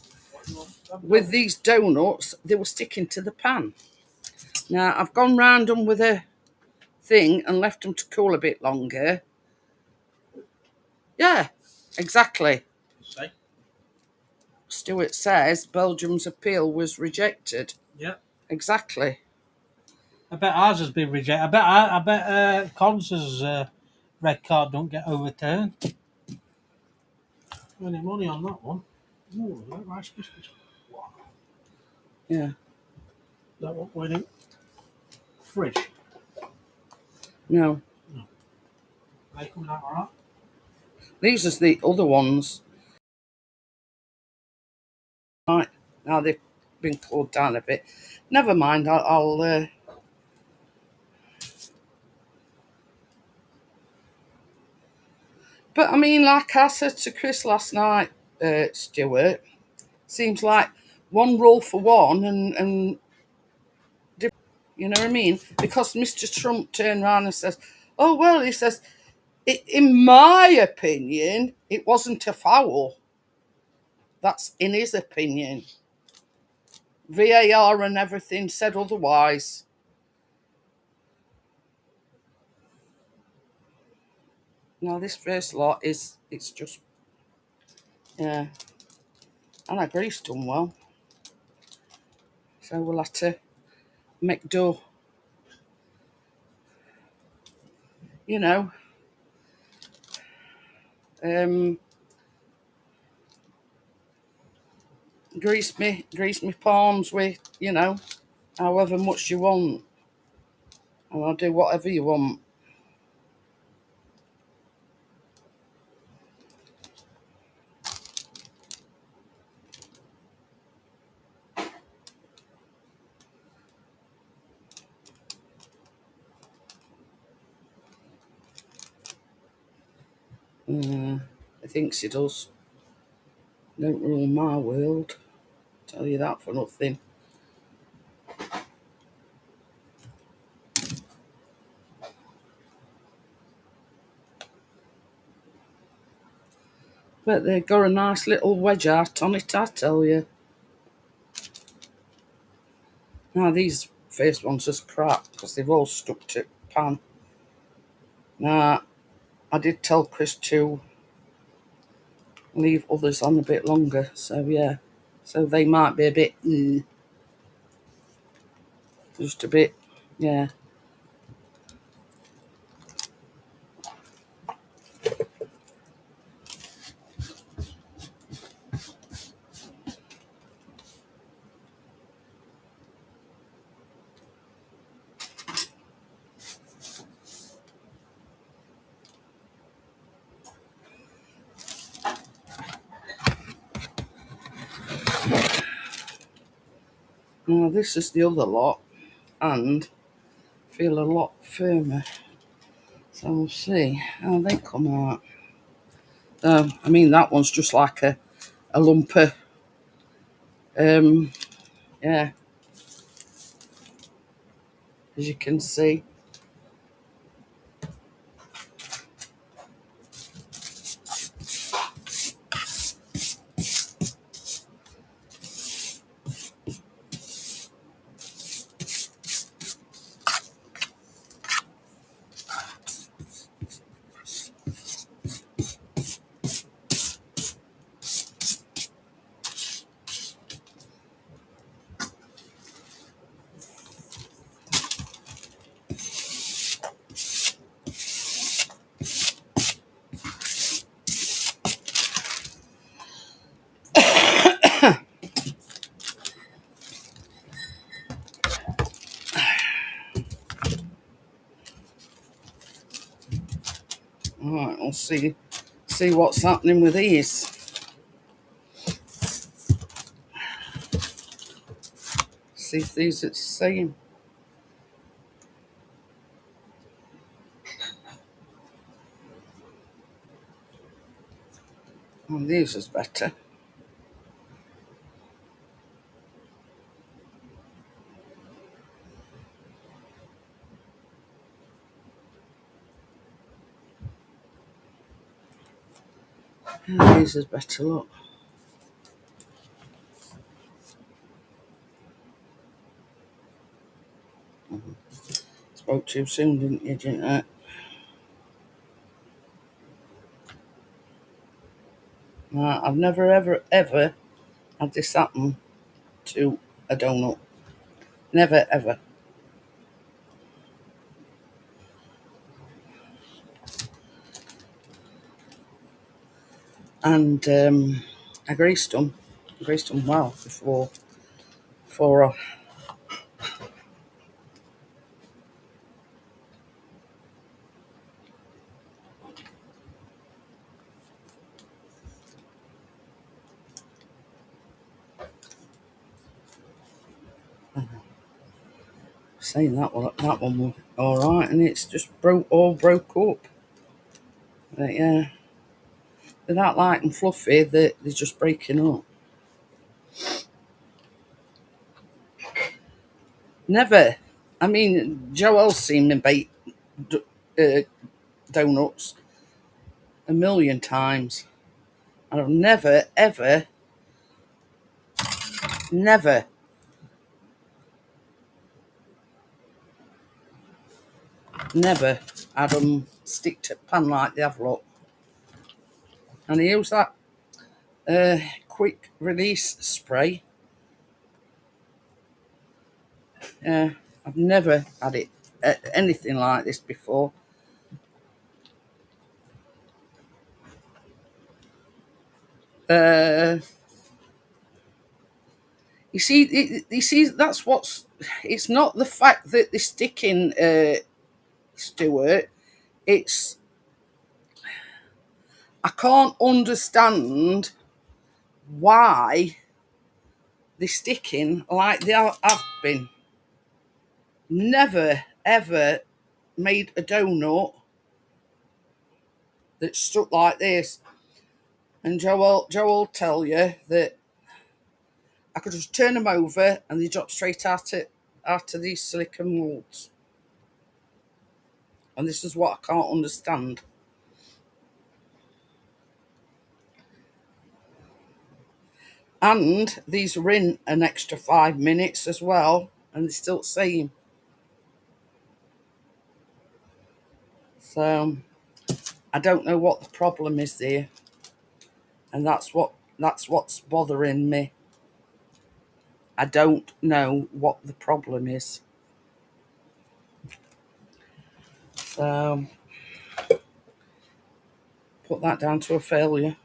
with these donuts. They were sticking to the pan. Now, I've gone round them with a thing and left them to cool a bit longer. Yeah, exactly. See? Stuart says Belgium's appeal was rejected. Yeah. Exactly. I bet ours has been rejected. I bet Consor's red card don't get overturned. Any money on that one? Ooh, that Rice Krispies. Wow. Yeah. That what went in? Fridge. No. They coming out alright? These are the other ones. Right. Now they've been cooled down a bit. Never mind. I'll But I mean, like I said to Chris last night, Stuart, seems like one rule for one and you know what I mean? Because Mr. Trump turned around and says, oh, well, he says, in my opinion, it wasn't a foul. That's in his opinion. VAR and everything said otherwise. Now, this first lot it's just, yeah. And I greased them well. So we'll have to make do. You know, grease me palms with, you know, however much you want. And I'll do whatever you want. I think she does. Don't rule my world. Tell you that for nothing. But they've got a nice little wedge art on it, I tell you. Now, these first ones just crap because they've all stuck to pan. Now, I did tell Chris to leave others on a bit longer, so yeah. So they might be a bit, just a bit, yeah. Now, this is the other lot, and feel a lot firmer. So we'll see how they come out. I mean, that one's just like a lump of, yeah, as you can see. All right, we'll see what's happening with these. See if these are the same. Oh, these is better. These is better, look. Spoke too soon, didn't you, Jeanette? I've never, ever, ever had this happen to a donut. Never, ever. And I greased them well before saying that one was all right, and it's just all broke up. But yeah, they're not light and fluffy. They're just breaking up. Never. I mean, Joel's seen me bake donuts a million times, and I've never, ever, never had them stick to pan like they have, look. And I use that quick release spray. I've never had it anything like this before. You see, that's what's. It's not the fact that they stick in, Stuart. It's I can't understand why they're sticking like they have been. Never ever made a donut that stuck like this. And Joel will tell you that I could just turn them over and they drop straight out of these silicone molds. And this is what I can't understand. And these are in an extra 5 minutes as well, and they're still the same. So I don't know what the problem is there, and that's what's bothering me. I don't know what the problem is. So put that down to a failure.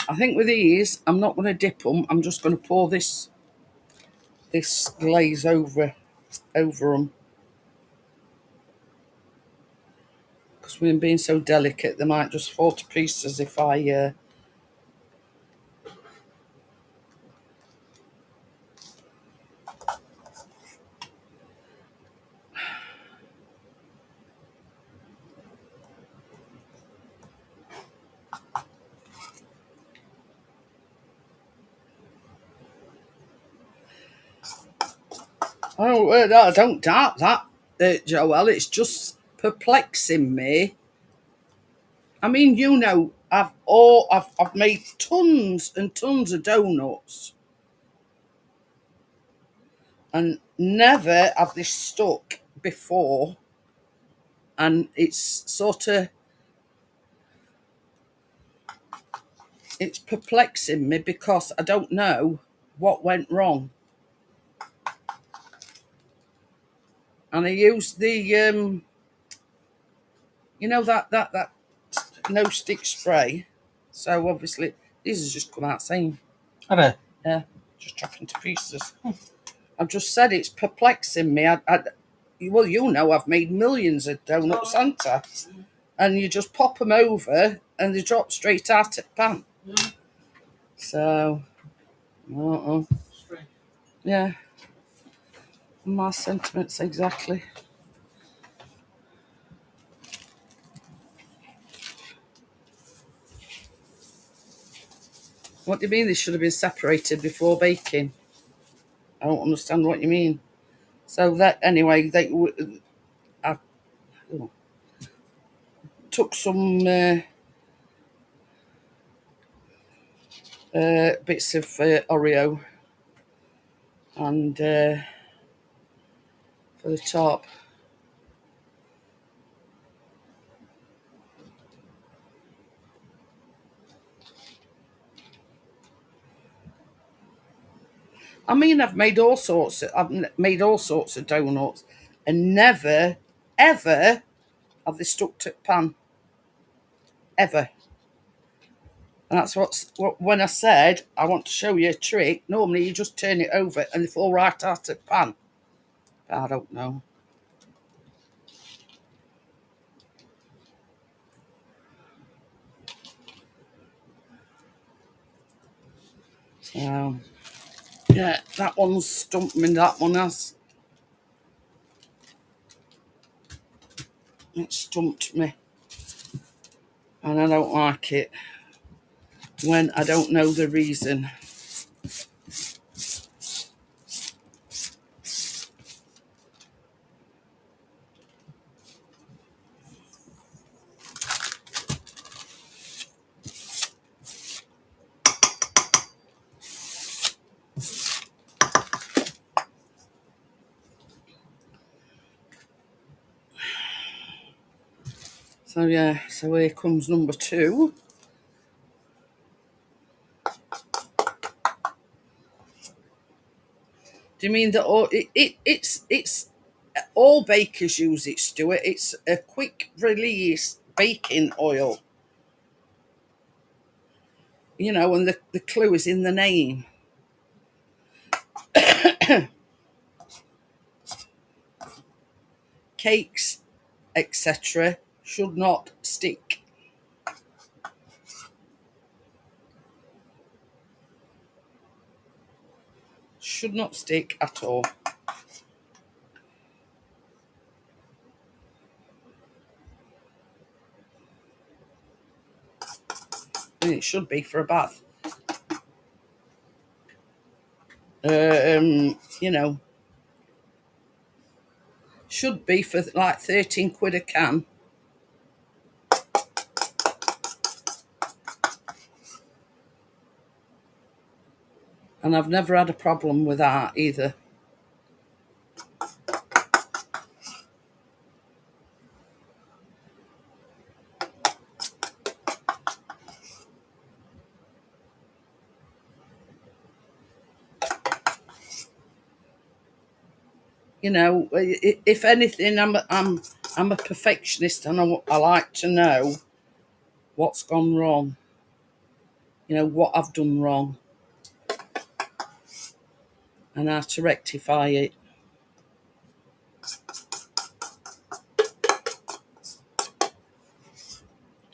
I think with these, I'm not going to dip them. I'm just going to pour this glaze over them. Because with them being so delicate, they might just fall to pieces if I... Oh, I don't doubt that, Joel. It's just perplexing me. I mean, you know, I've made tons and tons of donuts, and never have they stuck before. And it's perplexing me because I don't know what went wrong. And I used the you know, that no stick spray. So obviously these has just come out same. Have they? Yeah, just chopping to pieces. I've just said it's perplexing me. Well, you know, I've made millions of donuts, haven't I? And you just pop them over and they drop straight out of the pan. So, yeah, my sentiments exactly. What do you mean they should have been separated before baking? I don't understand what you mean. So that anyway, I took some bits of Oreo and for the top. I mean, I've made all sorts of donuts, and never, ever have they stuck to the pan, ever. And that's what when I said I want to show you a trick. Normally, you just turn it over and they fall right out of the pan. But I don't know. So yeah, that one's stumped me. That one has. It stumped me, and I don't like it when I don't know the reason. So yeah, so here comes number 2. Do you mean that it's all bakers use it, Stuart? It's a quick release baking oil. You know, and the clue is in the name. Cakes, etc., should not stick. Should not stick at all. And it should be for a bath. You know, should be for like 13 quid a can. And I've never had a problem with that either. You know, if anything, I'm a perfectionist, and I like to know what's gone wrong. You know, what I've done wrong, and how to rectify it.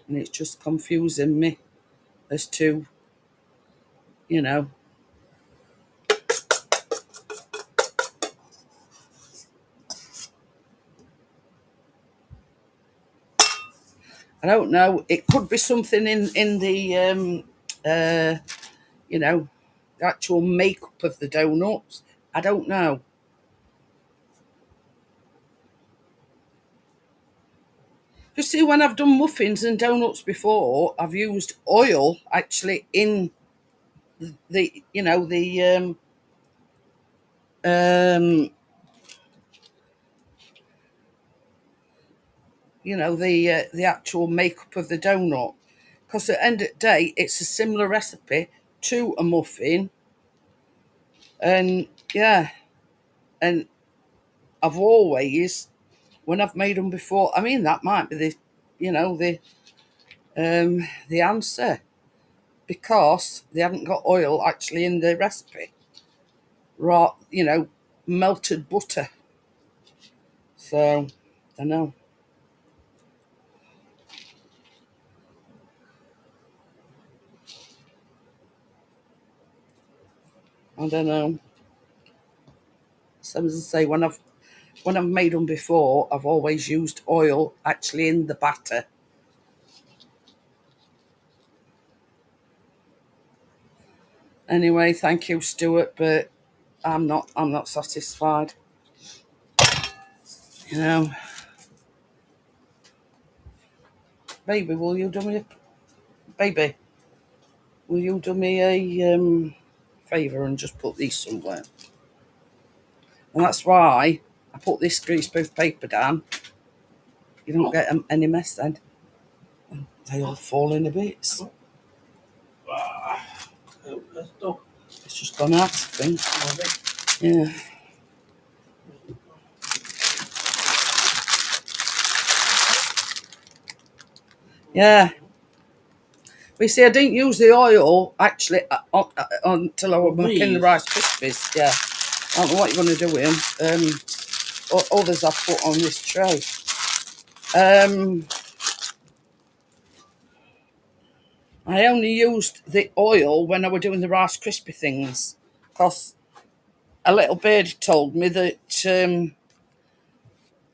And it's just confusing me as to, you know. I don't know. It could be something in the you know, the actual makeup of the donuts. I don't know. You see, when I've done muffins and donuts before, I've used oil actually in the you know the actual makeup of the donut, because at the end of the day it's a similar recipe to a muffin. And yeah, and I've always, when I've made them before, I mean, that might be the answer, because they haven't got oil actually in the recipe, raw, melted butter. So I know. I don't know. So as I say, when I've made them before, I've always used oil actually in the batter. Anyway, thank you, Stuart, but I'm not satisfied. You know. Baby, will you do me a favour and just put these somewhere? And that's why I put this greaseproof paper down. You don't get any mess then. They all fall into bits. It's just gone out, I think. Yeah. Yeah. We see, I didn't use the oil actually until I was making the Rice Krispies. Yeah. I don't know what you're going to do with them. Others I put on this tray. I only used the oil when I was doing the Rice Krispie things, because a little birdie told me that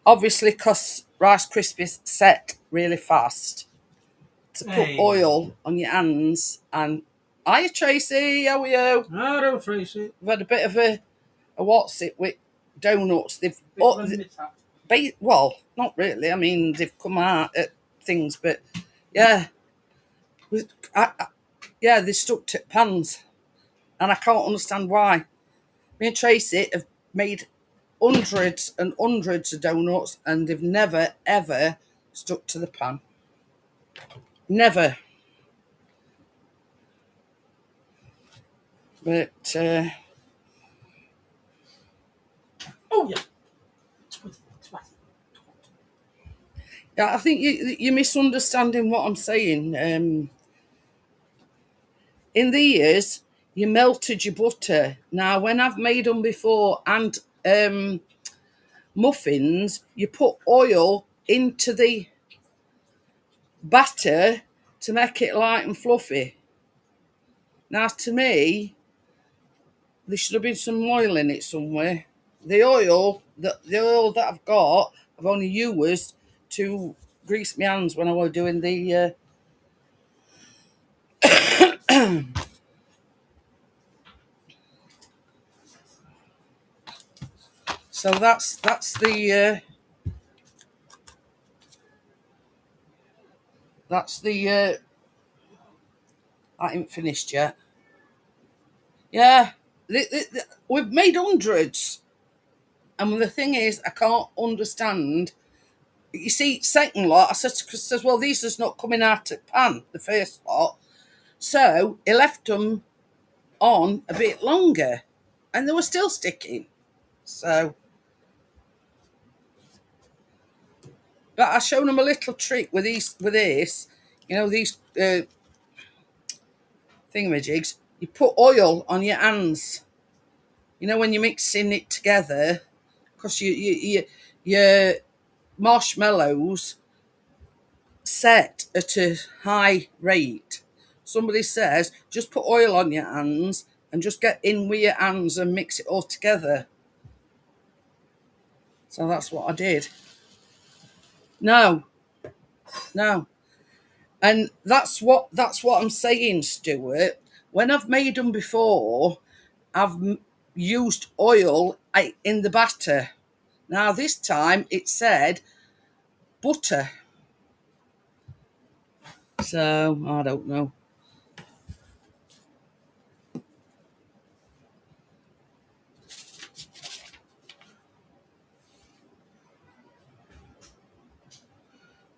obviously because Rice Krispies set really fast, to put oil on your hands. And hiya Tracy, how are you? Hello Tracy. We've had a bit of a what's it with donuts. They've well, not really. I mean, they've come out at things, but yeah, yeah, they stuck to pans, and I can't understand why. Me and Tracy have made hundreds and hundreds of donuts, and they've never ever stuck to the pan. Never. But oh yeah. Yeah, I think you're misunderstanding what I'm saying. In the years, you melted your butter. Now, when I've made them before and muffins, you put oil into the batter to make it light and fluffy. Now, to me, there should have been some oil in it somewhere. The oil that I've got, I've only used to grease my hands when I was doing the. So that's the I ain't finished yet. Yeah, we've made hundreds, and the thing is, I can't understand. You see, second lot, I said to Chris, says, well, these is not coming out of pan, the first lot. So he left them on a bit longer, and they were still sticking. So, but I showed them a little trick with this, you know, these thingamajigs. You put oil on your hands. You know, when you're mixing it together, because your marshmallows set at a high rate. Somebody says, just put oil on your hands and just get in with your hands and mix it all together. So that's what I did. No. And that's what I'm saying, Stuart. When I've made them before, I've used oil in the batter. Now this time it said butter. So I don't know.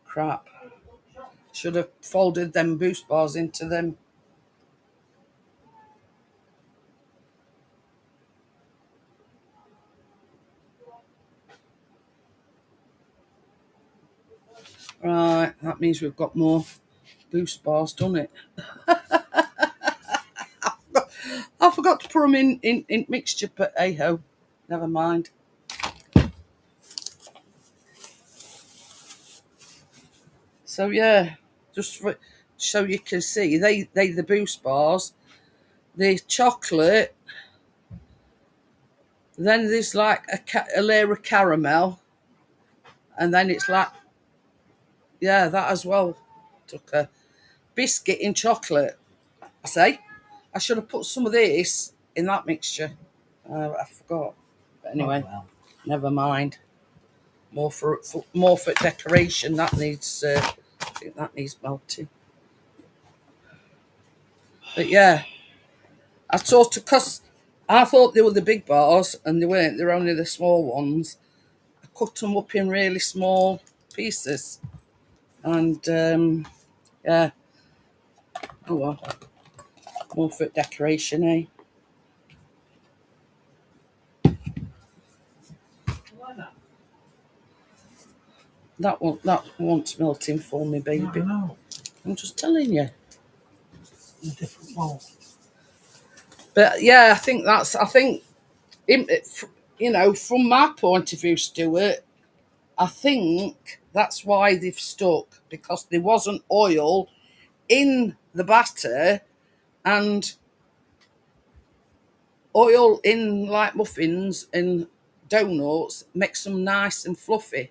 Crap. Should have folded them Boost bars into them. Right, that means we've got more Boost bars, doesn't it? I forgot to put them in mixture, but hey ho, never mind. So yeah, just so you can see, they the Boost bars, the chocolate. Then there's like a layer of caramel, and then it's like, yeah, that as well. Took a biscuit in chocolate. I I should have put some of this in that mixture. I forgot. But anyway, Oh, well. never mind. More for decoration. That needs. I think that needs melting. But yeah, I sort of, cause I thought they were the big bars and they weren't. They're only the small ones. I cut them up in really small pieces, and yeah. Oh well, more for decoration, eh? Why not? That wants melting for me, baby. No. I'm just telling you. In a different bowl. But yeah, I think you know, from my point of view, Stuart, I think that's why they've stuck, because there wasn't oil in the batter, and oil in like muffins and donuts makes them nice and fluffy.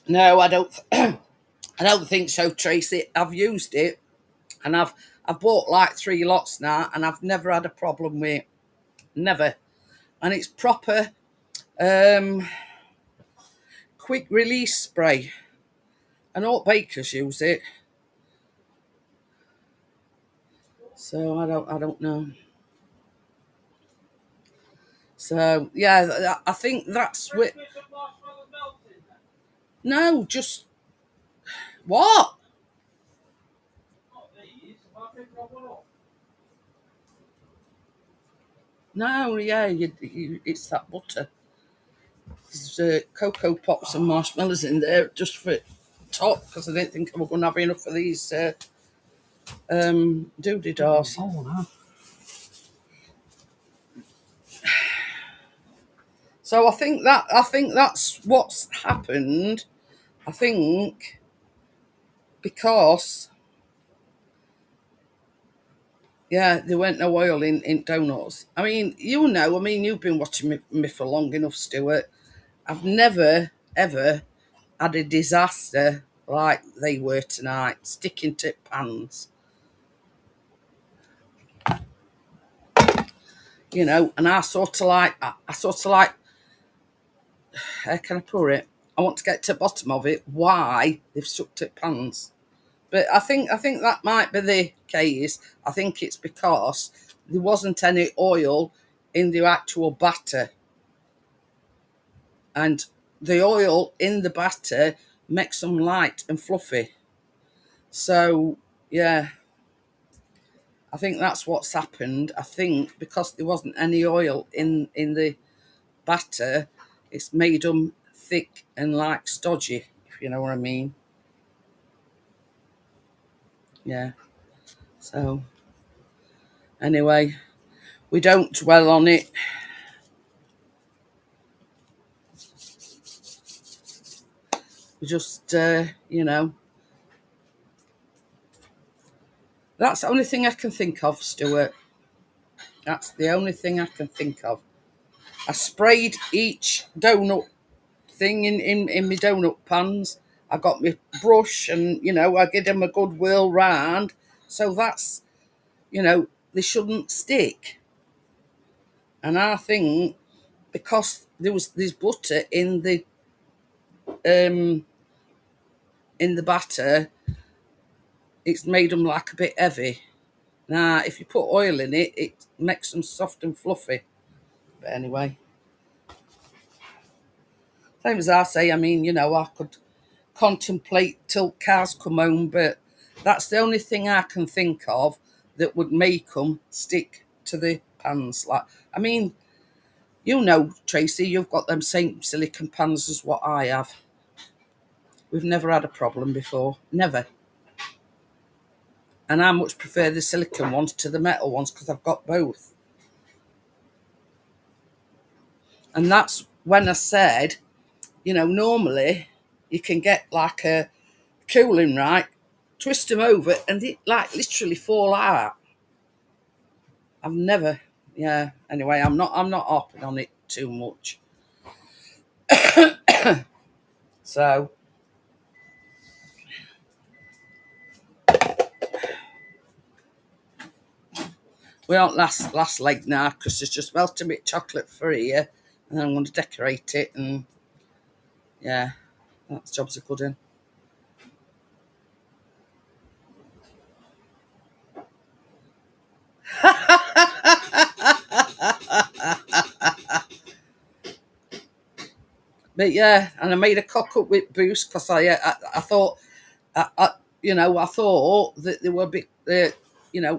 No, I don't. I don't think so, Tracy. I've used it, and I've bought like 3 lots now, and I've never had a problem with it. Never. And it's proper quick release spray, and all bakers use it. So I don't know. So yeah, I think that's what. No, just what? No, yeah, it's that butter. There's cocoa pops and marshmallows in there just for top, because I didn't think I was going to have enough of these doody-dars. Oh, no. So I think that's what's happened. I think because yeah, there weren't no oil in donuts. I mean, you've been watching me for long enough, Stuart. I've never ever had a disaster like they were tonight, sticking to pans. You know, and I sort of like, how can I put it? I want to get to the bottom of it, why they've stuck to pans. But I think that might be the case. I think it's because there wasn't any oil in the actual batter, and the oil in the batter makes them light and fluffy. So yeah, I think that's what's happened. I think because there wasn't any oil in the batter, it's made them thick and like stodgy, if you know what I mean. Yeah. So anyway, we don't dwell on it. We just, that's the only thing I can think of, Stuart. That's the only thing I can think of. I sprayed each donut thing in my donut pans. I got my brush and, I give them a good whirl round. So that's, they shouldn't stick. And I think because there's butter um in the batter, it's made them like a bit heavy. Now, if you put oil in it, it makes them soft and fluffy. But anyway, same as I say, I mean, I could contemplate till cars come home, but that's the only thing I can think of that would make them stick to the pans. Like, I mean, Tracy, you've got them same silicone pans as what I have. We've never had a problem before. Never. And I much prefer the silicone ones to the metal ones because I've got both. And that's when I said, normally you can get like a cooling, right? Twist them over and they like literally fall out. I've never, yeah. Anyway, I'm not harping on it too much. So, We aren't last leg now because it's just melting a bit chocolate for here, and then I'm going to decorate it, and yeah, that's job's a good one. But yeah, and I made a cock up with Boost because I thought, I thought that they were big,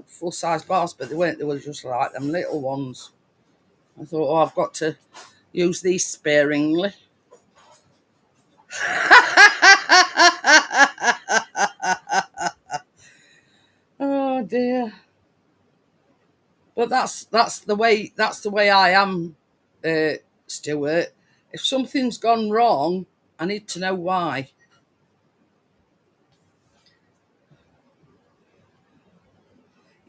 full size bars, but they weren't. They were just like them little ones. I thought, oh, I've got to use these sparingly. Oh dear. But that's the way I am, Stuart. If something's gone wrong, I need to know why.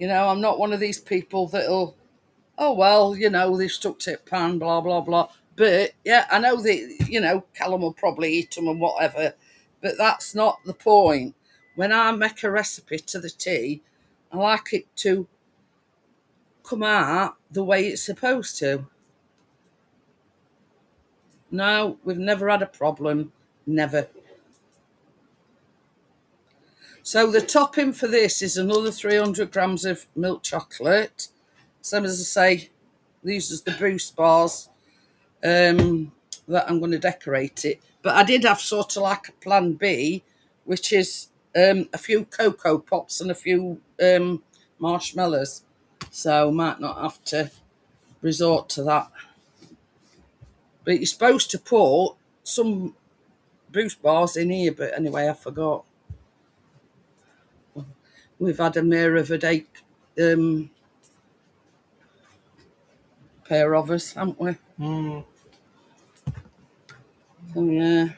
I'm not one of these people that'll, oh well, they've stuck to it pan, blah blah blah. But yeah, I know that Callum will probably eat them and whatever, but that's not the point. When I make a recipe to the tea, I like it to come out the way it's supposed to. No, we've never had a problem, never. So the topping for this is another 300 grams of milk chocolate. Same as I say, these are the Boost bars that I'm going to decorate it. But I did have sort of like a plan B, which is a few Cocoa Pops and a few marshmallows. So might not have to resort to that. But you're supposed to put some Boost bars in here, but anyway, I forgot. We've had a mare of a day pair of us, haven't we? Mm. Oh, yeah.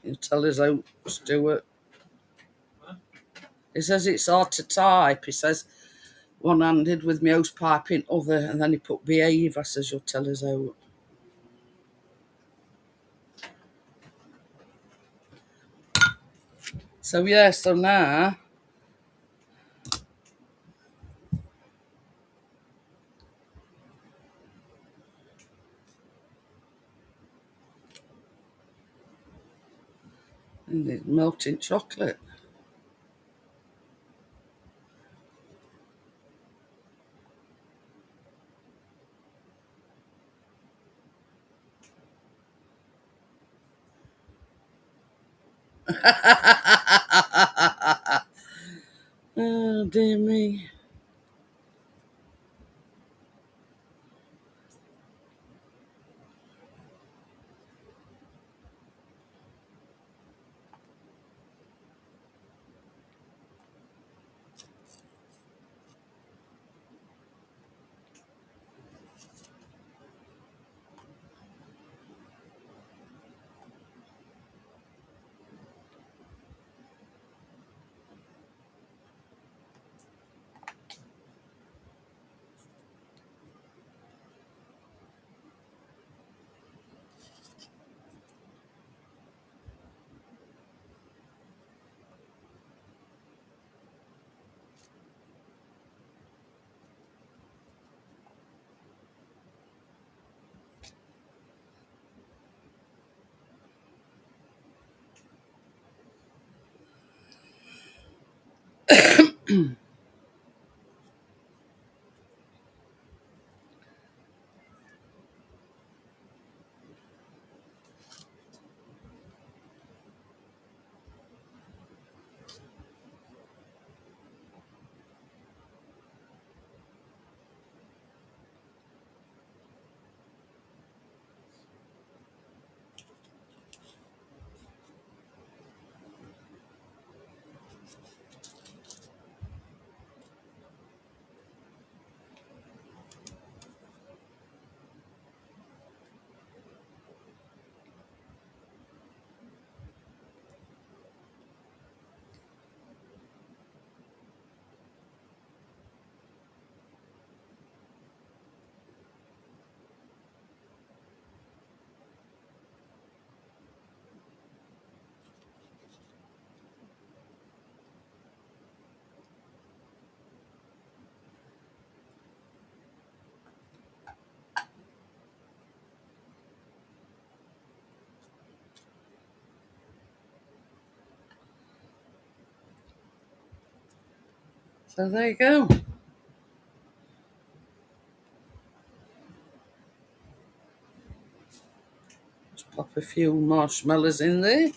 You tell us how, Stuart. He says it's hard to type. He says one-handed with my hose pipe in other, and then he put behave. I says, you'll tell us how. So yeah, so now it's melting chocolate. Oh dear me. So there you go. Just pop a few marshmallows in there.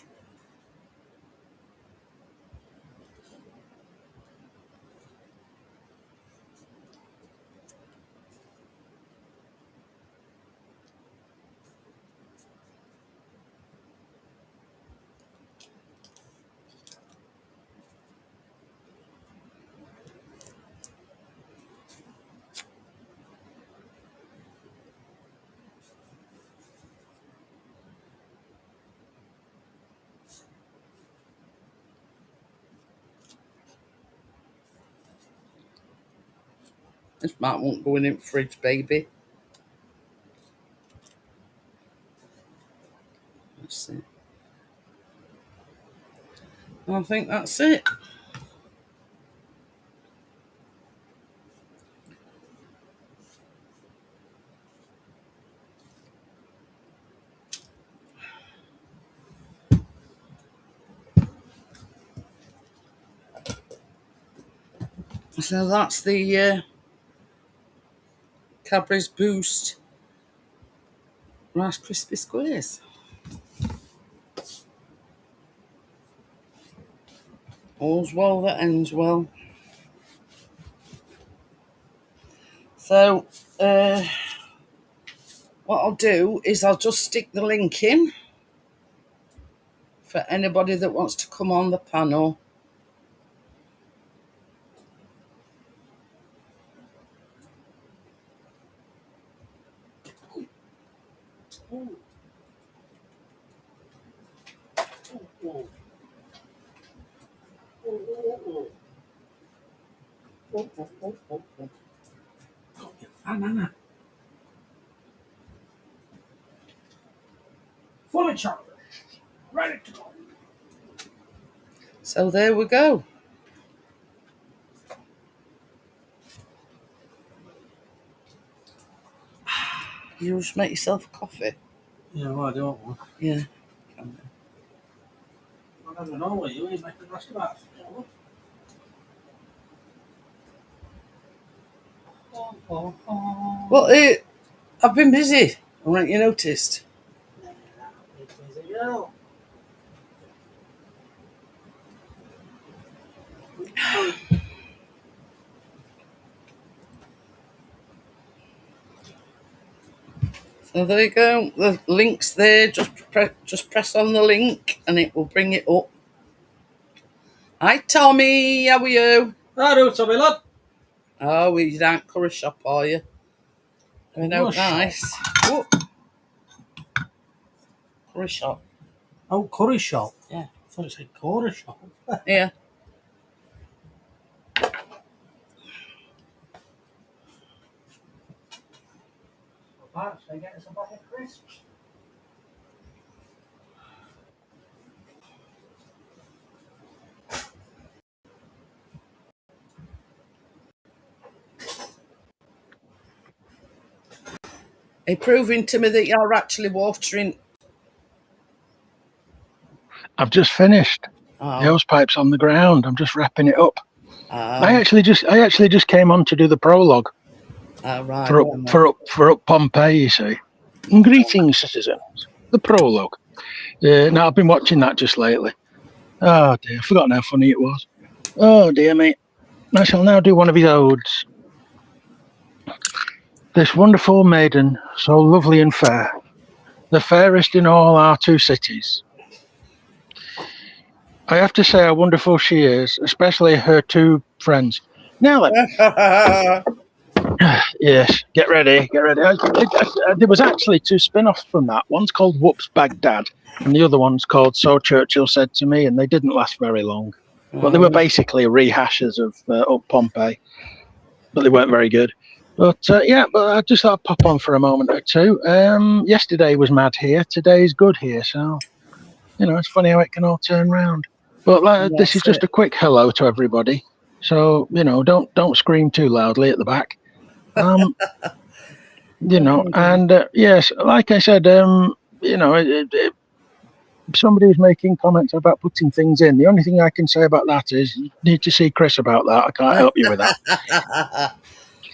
This might won't go in the fridge, baby. Let's see. I think that's it. So that's the Cadbury's Boost Rice Krispie Squares. All's well that ends well. So what I'll do is I'll just stick the link in for anybody that wants to come on the panel. Banana. Full of chocolate. Ready to go. So there we go. You just make yourself a coffee. Yeah, well, I don't want. Yeah. I don't know what you make the rest of that. Well, I've been busy. Haven't you noticed? So there you go. The link's there. Just press on the link and it will bring it up. Hi, Tommy. How are you? Hello, Tommy lad. Oh, you don't curry shop, are you? Going out nice. Oh. Curry shop. Oh, curry shop. Yeah. I thought it said quarter shop. Yeah. Perhaps they get us a bag of crisps. Are you proving to me that you're actually watering? I've just finished. Oh. The hose pipe's on the ground. I'm just wrapping it up. Oh. I actually just came on to do the prologue Right. for up Pompeii, you see. And greetings, citizens. The prologue. Now I've been watching that just lately. Oh dear, I've forgotten how funny it was. Oh dear me. I shall now do one of his odes. This wonderful maiden, so lovely and fair, the fairest in all our two cities. I have to say how wonderful she is, especially her two friends. Now then. Yes, get ready. There was actually two spin-offs from that. One's called Whoops Baghdad, and the other one's called So Churchill Said to Me, and they didn't last very long. But they were basically rehashes of Up Pompeii, but they weren't very good. But but I just thought I'd pop on for a moment or two. Yesterday was mad here, today's good here, so it's funny how it can all turn round. But this is just a quick hello to everybody. So don't scream too loudly at the back. And yes, like I said, somebody's making comments about putting things in. The only thing I can say about that is you need to see Chris about that. I can't help you with that.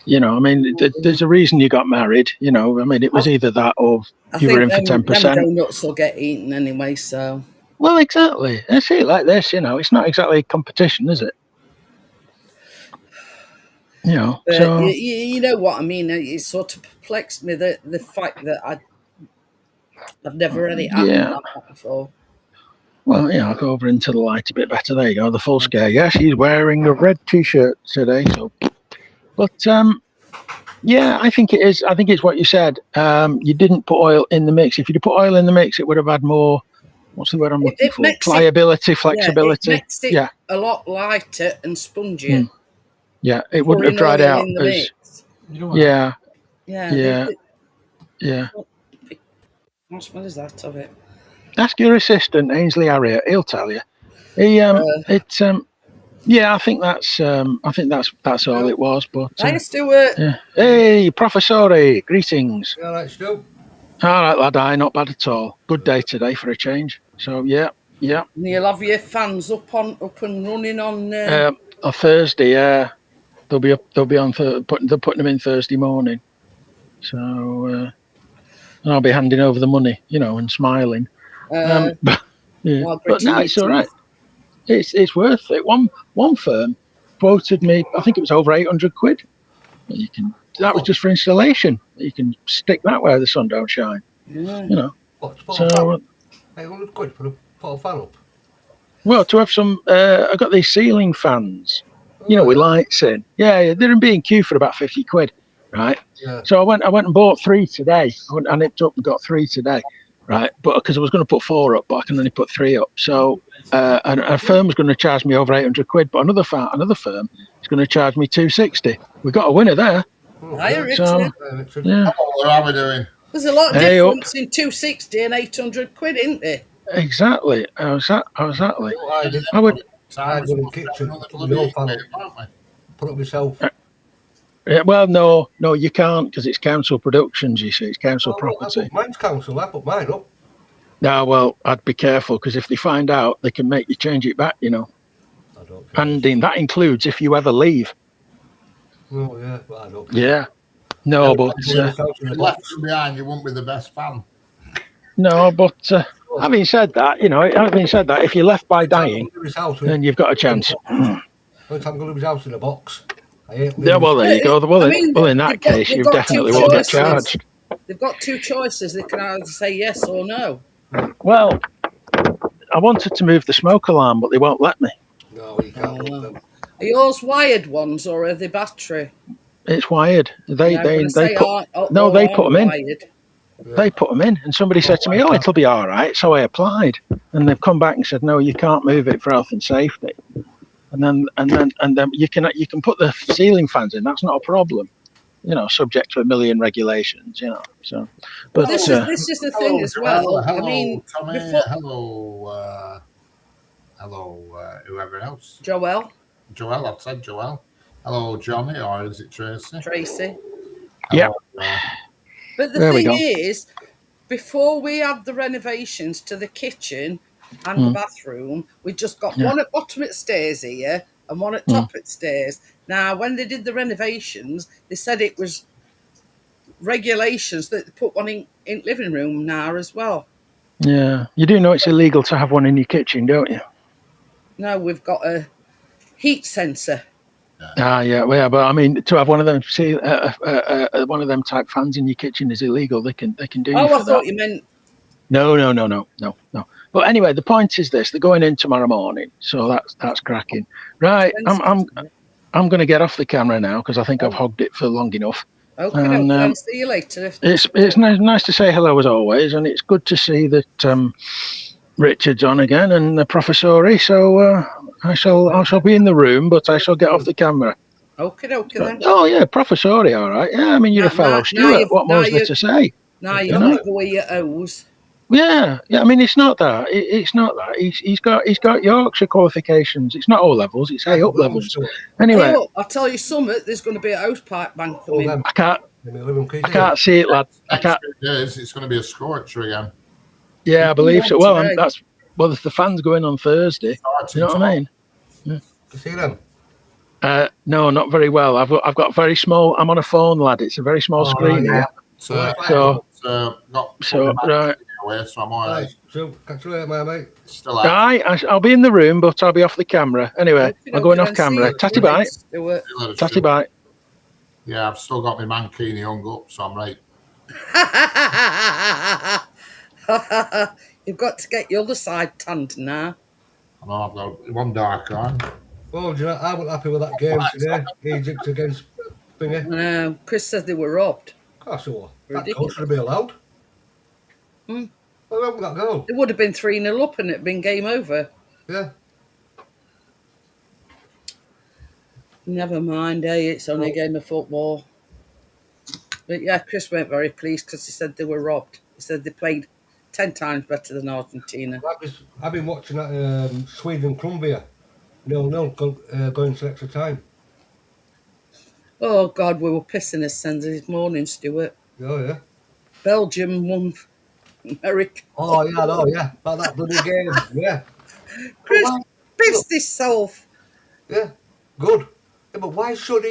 You know, I mean, there's a reason you got married. You know, I mean, it was either that or you were in for 10%. Donuts will get eaten anyway, so. Well, exactly. I see it like this. You know, it's not exactly a competition, is it? You know, but so you know what I mean. It sort of perplexed me the fact that I've never had it happen like that before. Well, yeah, I'll go over into the light a bit better. There you go, the full scale. Yeah, she's wearing a red t-shirt today. So, but yeah, I think it is. I think it's what you said. You didn't put oil in the mix. If you'd put oil in the mix, it would have had more. What's the word I'm looking for? Pliability, flexibility. Yeah, it makes it a lot lighter and spongier. Yeah, it wouldn't have dried out. Yeah. What smell is that of it? Ask your assistant, Ainsley Harriet. He'll tell you. Yeah, I think that's all it was. But nice to it. Yeah. Hey, Professore, greetings. Yeah, right, Stu. All right, lad, not bad at all. Good day today for a change. So yeah. And you'll have your fans up and running on Thursday. Yeah, they'll be on. They're putting them in Thursday morning. So and I'll be handing over the money, you know, and smiling. But no, it's all right. It's worth it. One firm quoted me, I think it was over 800 quid. That was just for installation. You can stick that where the sun don't shine. Yeah. You know. So 800 quid for a fan up. Well, to have some, I got these ceiling fans, you know, with lights in. Yeah, they're in B&Q for about 50 quid, right? Yeah. So I went and bought 3 today. I nipped up and got 3 today, right? But because I was going to put 4 up, but I can only put 3 up. So a firm was going to charge me over 800 quid, but another firm is going to charge me 260. We got a winner there. Hiya, Richard. Yeah. How are we doing? There's a lot of difference in 260 and 800 quid, isn't there? Exactly. Exactly. I would in the kitchen, put up myself. Well, no, you can't because it's council productions. You see, it's council property. Mine's council. I put mine up. No, well, I'd be careful because if they find out, they can make you change it back. You know, and that includes if you ever leave. Oh yeah, well, I don't. Yeah, no, but if you left behind, you won't be the best fan. No, but having said that, if you're left by dying, then you've got a chance. Once I'm going to leave his house in a box. Yeah, well, there you go. Well, in that case, you definitely won't get charged. They've got 2 choices. They can either say yes or no. Well, I wanted to move the smoke alarm, but they won't let me. No, you can't move them. Are yours wired ones or are they battery? It's wired. They put them in. Wired. They put them in, and somebody said to me, "Oh, it'll be all right." So I applied, and they've come back and said, "No, you can't move it for health and safety." And then you can put the ceiling fans in. That's not a problem, you know, subject to a million regulations, you know. So, but this is the thing as well. Hello, I mean, Tommy, hello, whoever else. Joel, I've said Joel. Hello, Johnny, or is it Tracy? Tracy. Yeah. But the thing is, before we had the renovations to the kitchen and the bathroom, we just got one at bottom at stairs here and one at top at stairs. Now, when they did the renovations, they said it was regulations that they put one in living room now as well. Yeah, you do know it's illegal to have one in your kitchen, don't you? No, we've got a heat sensor. Yeah, but I mean, to have one of them, one of them type fans in your kitchen is illegal. They can do. Oh, I thought you meant. No. But anyway, the point is this: they're going in tomorrow morning, so that's cracking. Right, I'm going to get off the camera now because I think I've hogged it for long enough. Okay, I'll see you later. It's nice to say hello as always, and it's good to see that Richard's on again and the Professore. So I shall be in the room, but I shall get off the camera. Okay then. Oh yeah, Professore, all right. Yeah, I mean you're a fellow Stuart. What more is there to say? Now you've got to go with your O's. Yeah. I mean, it's not that. It's not that. He's got Yorkshire qualifications. It's not O levels. It's A up levels. Anyway, I'll tell you something. There's going to be a house pipe bank coming. I can't see it, lad. I can't. It's going to be a scorcher again. Yeah, I believe so. One Well, today. the fans going on Thursday. You know what I mean? You see them? No, not very well. I've got very small. I'm on a phone, lad. It's a very small screen yeah. here. So, Right. Away, so I'm all right. So, catch you later, mate. Still out. I'll be in the room, but I'll be off the camera. Anyway, I'm going off camera. Tatty bite. Tatty bite. Yeah, I've still got my mankini hung up, so I'm right. You've got to get your other side tanned now. I know I've got one dark on. Well, Jeanette, I wasn't happy with that game today. Egypt against Finger. Chris said they were robbed. Gosh, that goal should have been allowed. What about that goal? It would have been 3-0 up and it'd been game over. Yeah. Never mind, it's only a game of football. But yeah, Chris weren't very pleased because he said they were robbed. He said they played 10 times better than Argentina. I've been watching that Sweden-Colombia 0-0 going to extra time. Oh, God, we were pissing us this morning, Stuart. Oh, yeah. Belgium won America. Oh, yeah, no, yeah. About that bloody game, yeah. Chris pissed himself. Yeah, good. Yeah, but why should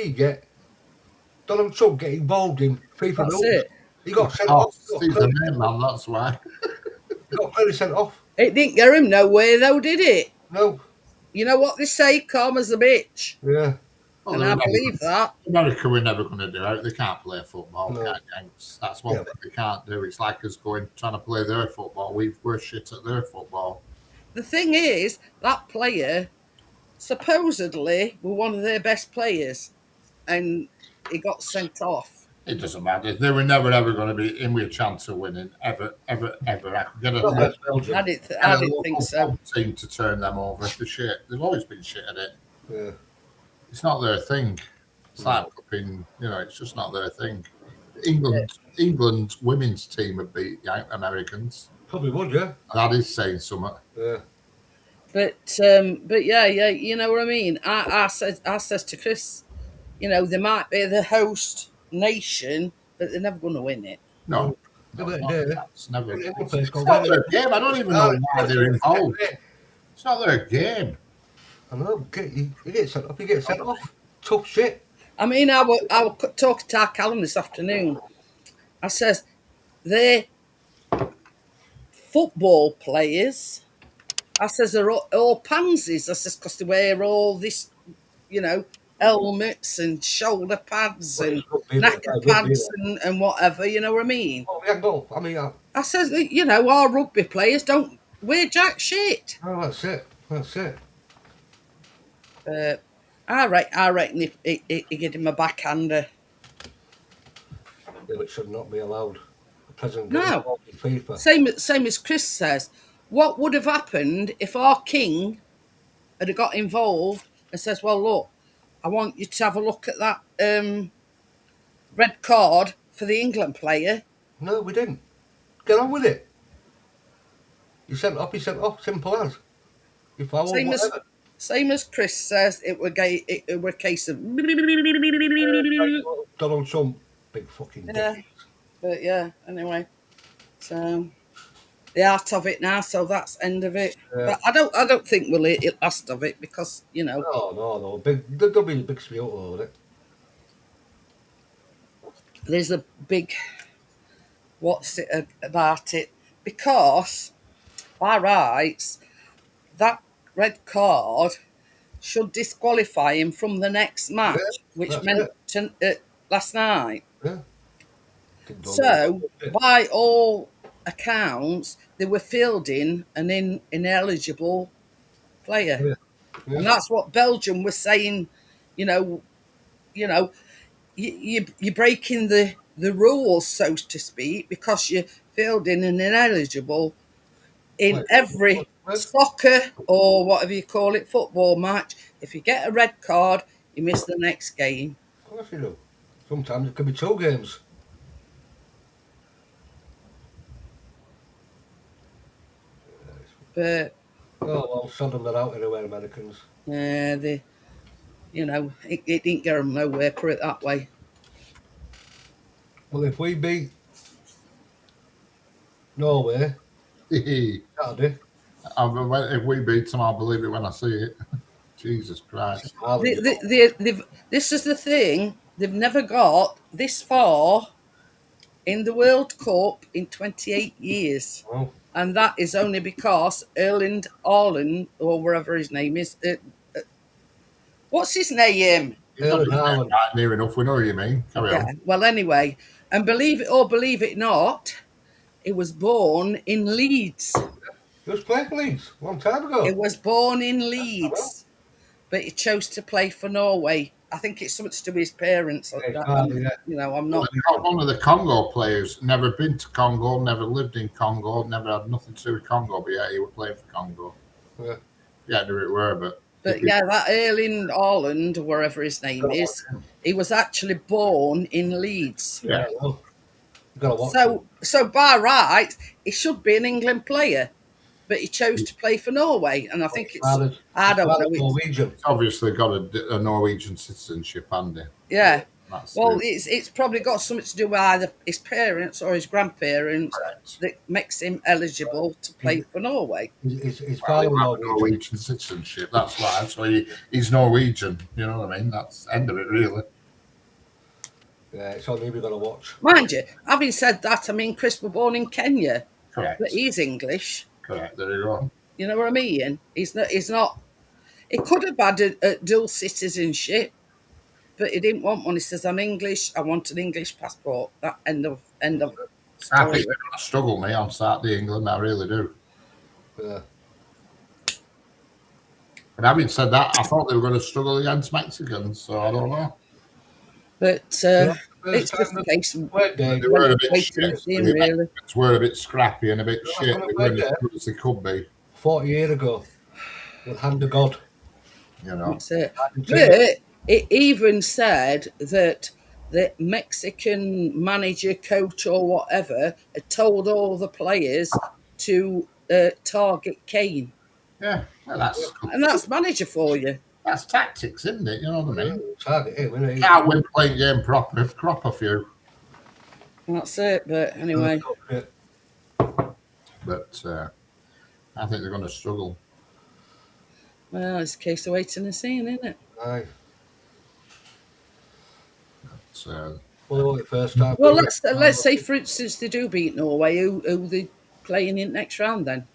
Donald Trump get involved in FIFA That's rules? it. He got sent off. He's the main man, that's why. He got clearly sent off. It didn't get him nowhere, though, did it? No. You know what they say, karma's a bitch. Yeah. Well, And I believe that. America, we're never going to do it. They can't play football. No. That's one thing they can't do. It's like us trying to play their football. We're shit at their football. The thing is, that player supposedly were one of their best players, and he got sent off. It doesn't matter. They were never ever going to be in with a chance of winning ever. I could get I didn't think so. Team to turn them over for shit. They've always been shit at it. Yeah. It's not their thing. It's like flipping, it's just not their thing. England's women's team would beat Americans. Probably would, yeah. That is saying something. Yeah. But yeah, you know what I mean. I said to Chris, they might be the host nation, but they're never going to win it. No. It's not their game. I don't even know why they're involved. It's not their game. I know. You get sent off. You get sent off. Tough shit. I mean, I was talking to our Callum this afternoon. I says, they're football players. I says, they're all pansies. I says, because they wear all this, helmets and shoulder pads and knacker pads and whatever, you know what I mean? Oh, yeah, no. I mean, I says, our rugby players don't wear jack shit. Oh, that's it. I reckon he get him a backhander. Yeah, it should not be allowed. The president No. FIFA. Same as Chris says. What would have happened if our king had got involved and says, well, look, I want you to have a look at that red card for the England player. No, we didn't. Get on with it. You sent off, simple as. You foul, Same as Chris says, it were a case of Donald Trump, big fucking dick. But yeah, anyway. So the art of it now, so that's end of it. Yeah. But I don't think we'll hit the last of it because, No. There'll be a big spiel over it. There's a big what's it about it, because by rights that red card should disqualify him from the next match, which meant last night. Yeah. So by all accounts they were fielding an ineligible player. Yeah. And that's what Belgium was saying, you're breaking the rules, so to speak, because you're fielding an ineligible in every soccer or whatever you call it, football match. If you get a red card, you miss the next game. Of course you do. Sometimes it could be 2 games. But well, sod them out anyway, Americans. it didn't get them nowhere, put it that way. Well, if we beat Norway, Saturday. If we beat them, I'll believe it when I see it. Jesus Christ. This is the thing. They've never got this far in the World Cup in 28 years. Oh, And that is only because Erling Haaland, or wherever his name is, what's his name? Erling Haaland. Right, near enough. We know what you mean. Carry Yeah, on. well, anyway, and believe it or believe it not, he was born in Leeds. He was playing for Leeds a long time ago. He was born in Leeds, but he chose to play for Norway. I think it's something to do with his parents. Yeah, yeah. You know, I'm not. One of the Congo players, never been to Congo, never lived in Congo, never had nothing to do with Congo, but yeah, he was playing for Congo. Yeah. Yeah, who it were, but. But yeah, that Erling Haaland, or wherever his name is, he was actually born in Leeds. Yeah. Well, you gotta watch him. So by rights, he should be an England player, but he chose to play for Norway, and I think it's I don't know. Norwegian. He's obviously got a Norwegian citizenship, hasn't he? Yeah. That's Well, it's probably got something to do with either his parents or his grandparents that makes him eligible to play for Norway. His father was Norwegian citizenship. That's why. So he's Norwegian. You know what I mean? That's the end of it, really. Yeah, it's something we've got to watch. Mind you, having said that, I mean, Chris was born in Kenya, Correct. but he's English. Correct. There you go. You know what I mean? He's not. He could have had a dual citizenship, but he didn't want one. He says, "I'm English. I want an English passport." That end of. I think they're going to struggle, me, on Saturday, England. I really do. Yeah. And having said that, I thought they were going to struggle against Mexicans, so I don't know. But it's just the case. They were a bit shit. Really. Were a bit scrappy and a bit shit. They weren't as good as they could be. 40 years ago, with hand of God. You know. That's it. But it even said that the Mexican manager, coach, or whatever had told all the players to target Kane. Yeah, well, that's manager for you. That's tactics, isn't it? You know what I mean? Target him, isn't it? Can't win playing game proper, crop a few. That's it. But anyway. But I think they're going to struggle. Well, it's a case of waiting and seeing, isn't it? Aye. Well, first time. Well, let's say, for instance, they do beat Norway. Who they playing in next round then?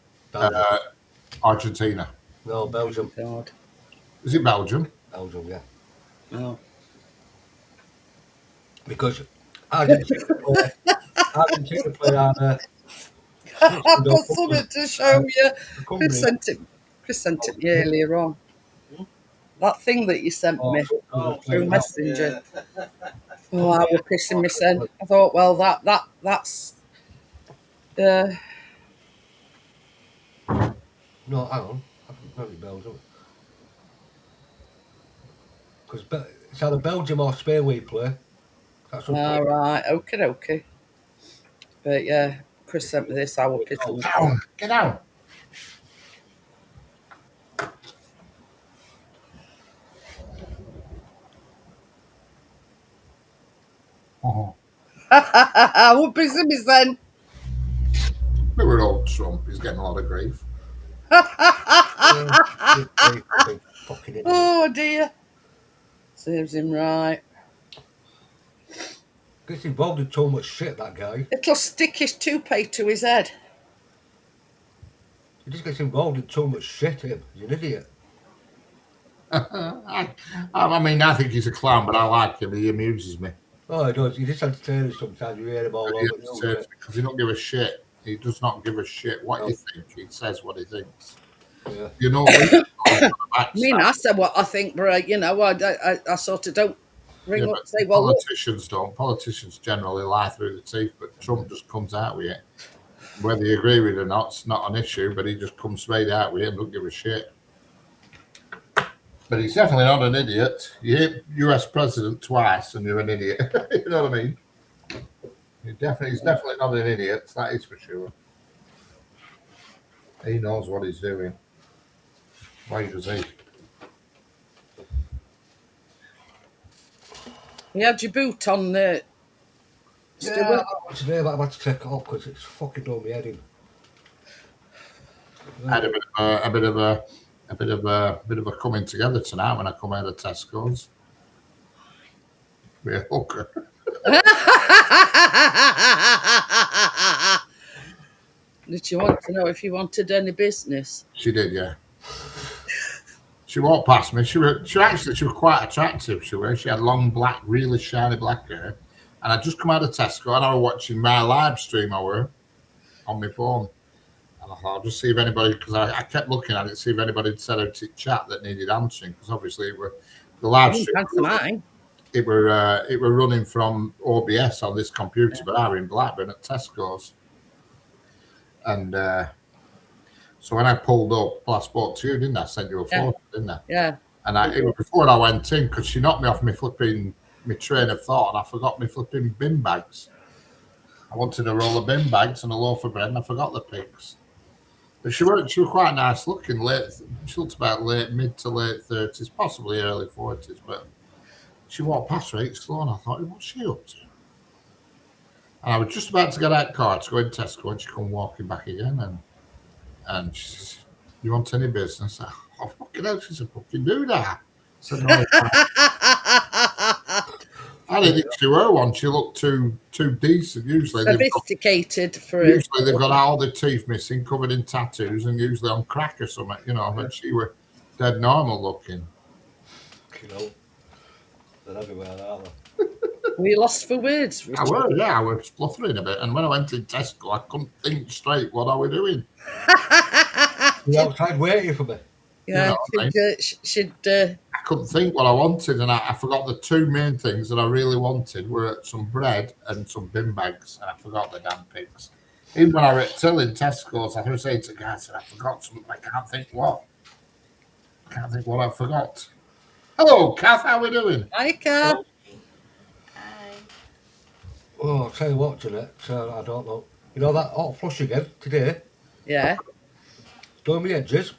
Argentina. No, Belgium. God. Is it Belgium? Belgium, yeah. Oh. Because Argentina play on. I've got something to show you. Chris sent it me earlier on. That thing that you sent me through Messenger. Yeah. Oh, I was pissing myself. I thought, well, that's. No, hang on. Not Belgium. Because it's either Belgium or Spain we play. All right, okay. But yeah, Chris sent me this. I was pissing myself. Get out. I was pissing myself. We were old Trump. He's getting a lot of grief. Oh dear. Serves him right. Gets involved in too much shit, that guy. It'll stick his toupee to his head. He just gets involved in too much shit, him. He's an idiot. I mean, I think he's a clown, but I like him. He amuses me. Oh, he does. He just entertains sometimes. You hear him all over. Because he don't give a shit. He does not give a shit what you think. He says what he thinks. Yeah. You know. I mean, I said what I think, but you know, I sort of don't ring up and say, well, politicians don't. Politicians generally lie through the teeth, but Trump just comes out with it. Whether you agree with it or not, it's not an issue. But he just comes straight out with it and don't give a shit. But he's definitely not an idiot. You hit US president twice and you're an idiot. You know what I mean? He's definitely not an idiot. That is for sure. He knows what he's doing. Why does he? You had your boot on the. Yeah, today, but I've had to take it off because it's fucking done me head in. I had a bit of a coming together tonight when I come out of Tesco's. Be a hooker. Did you want to know if you wanted any business? She did, yeah. She walked past me. She was quite attractive. She had long black, really shiny black hair. And I just come out of Tesco and I was watching my live stream on my phone. And I thought, I'll just see if anybody, because I kept looking at it, see if anybody had said out to chat that needed answering, because obviously the live stream. It were running from OBS on this computer, but I were in Blackburn at Tesco's. And so when I pulled up, well, I spoke to you, didn't I? I sent you a photo, didn't I? Yeah. And it was before I went in, because she knocked me off my train of thought, and I forgot my flipping bin bags. I wanted a roll of bin bags and a loaf of bread, and I forgot the pigs. But she was quite nice looking. She looked about mid to late 30s, possibly early 40s. But she walked past right slow, and I thought, what's she up to? And I was just about to get out of the car to go in Tesco, and she come walking back again, and she says, "You want any business?" I said, "Oh, fucking hell, she's a fucking doodah." I said, "No." I didn't think she were one. She looked too decent. Usually, sophisticated they've got all the teeth missing, covered in tattoos, and usually on crack or something, you know. But she were dead normal looking. You know, they're everywhere, aren't they? We lost for words, Richard. I was spluttering a bit, and when I went in Tesco, I couldn't think straight what I was doing. You outside waiting for me. Yeah, you know, I couldn't think what I wanted, and I forgot the two main things that I really wanted were some bread and some bin bags, and I forgot the damn pigs. Even when I was till in Tesco's, I was saying to guys, I forgot something. I can't think what. I forgot. Hello, Kath. How are we doing? Hi, Kath. Oh, I'll tell you what, Jeanette. I don't know. You know that hot flush again today? Yeah. Doing me edges.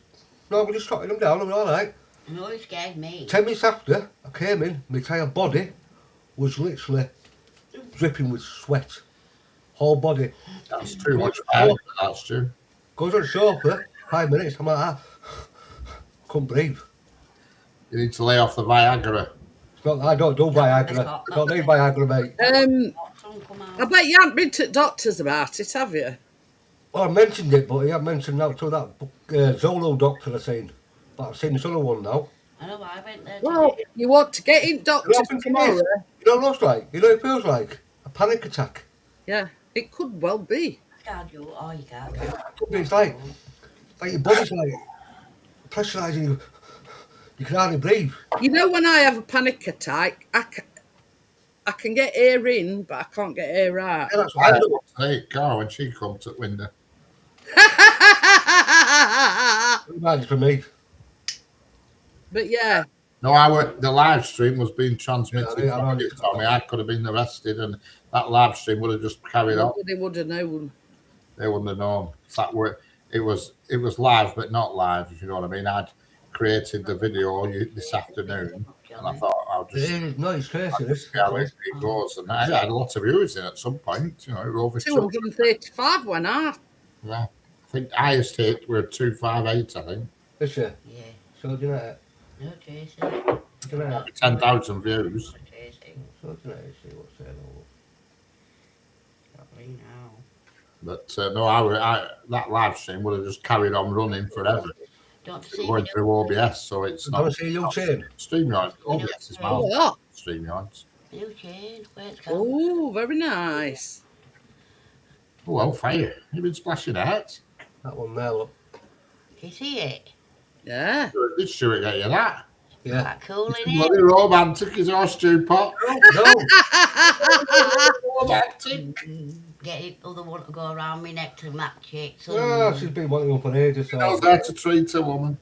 Nobody's trotting them down. I'm all right. No, it scared me. 10 minutes after I came in, my entire body was literally dripping with sweat. Whole body. That's too much fire. That's true. Goes on the sofa, 5 minutes, I'm like that. Couldn't breathe. You need to lay off the Viagra. I don't do Viagra. I don't need Viagra, mate. I bet you haven't been to doctors about it, have you? Well, I mentioned it, but he hadn't mentioned that to that Zolo doctor I seen. But I've seen this other one now. I know, I went there. Well, you want to get in doctors tomorrow? You know what it looks like? You know what it feels like? A panic attack. Yeah, it could well be. Can't do it, or you can't. It's like your body's like pressurising you. You can hardly breathe. You know, when I have a panic attack, I can get air in, but I can't get air out. Yeah, that's what I do. Hey, Carl, when she comes at window. Reminds for me. But yeah. No, the live stream was being transmitted. I could have been arrested, and that live stream would have just carried on. They would have known. They wouldn't have known. It was live, but not live. If you know what I mean. I'd created the video this afternoon, and I thought I'll just. No, it's crazy. This how it goes, and I had a lot of viewers in at some point. You know, over 235 went out. Yeah, I think highest hit were 258. I think. Is it? Yeah. So Jeanette. No, Tracy. 10,000 views. Tracy. So Jeanette, see what's there. Probably now. But that live stream would have just carried on running forever. Don't see Going through OBS, so it's not. See you chain. StreamYard. OBS is miles. StreamYards. New chain. Where's Oh, very nice. Oh, well, fire. You've been splashing out. That one there, look. Do you see it? Yeah. Did Stuart get you that? Yeah. That cool, It's isn't bloody it? romantic is our stew pot. No. Romantic. Get the other one to go around my neck to match it. So Oh, she's been wanting up on ages. So. How's that to treat a woman?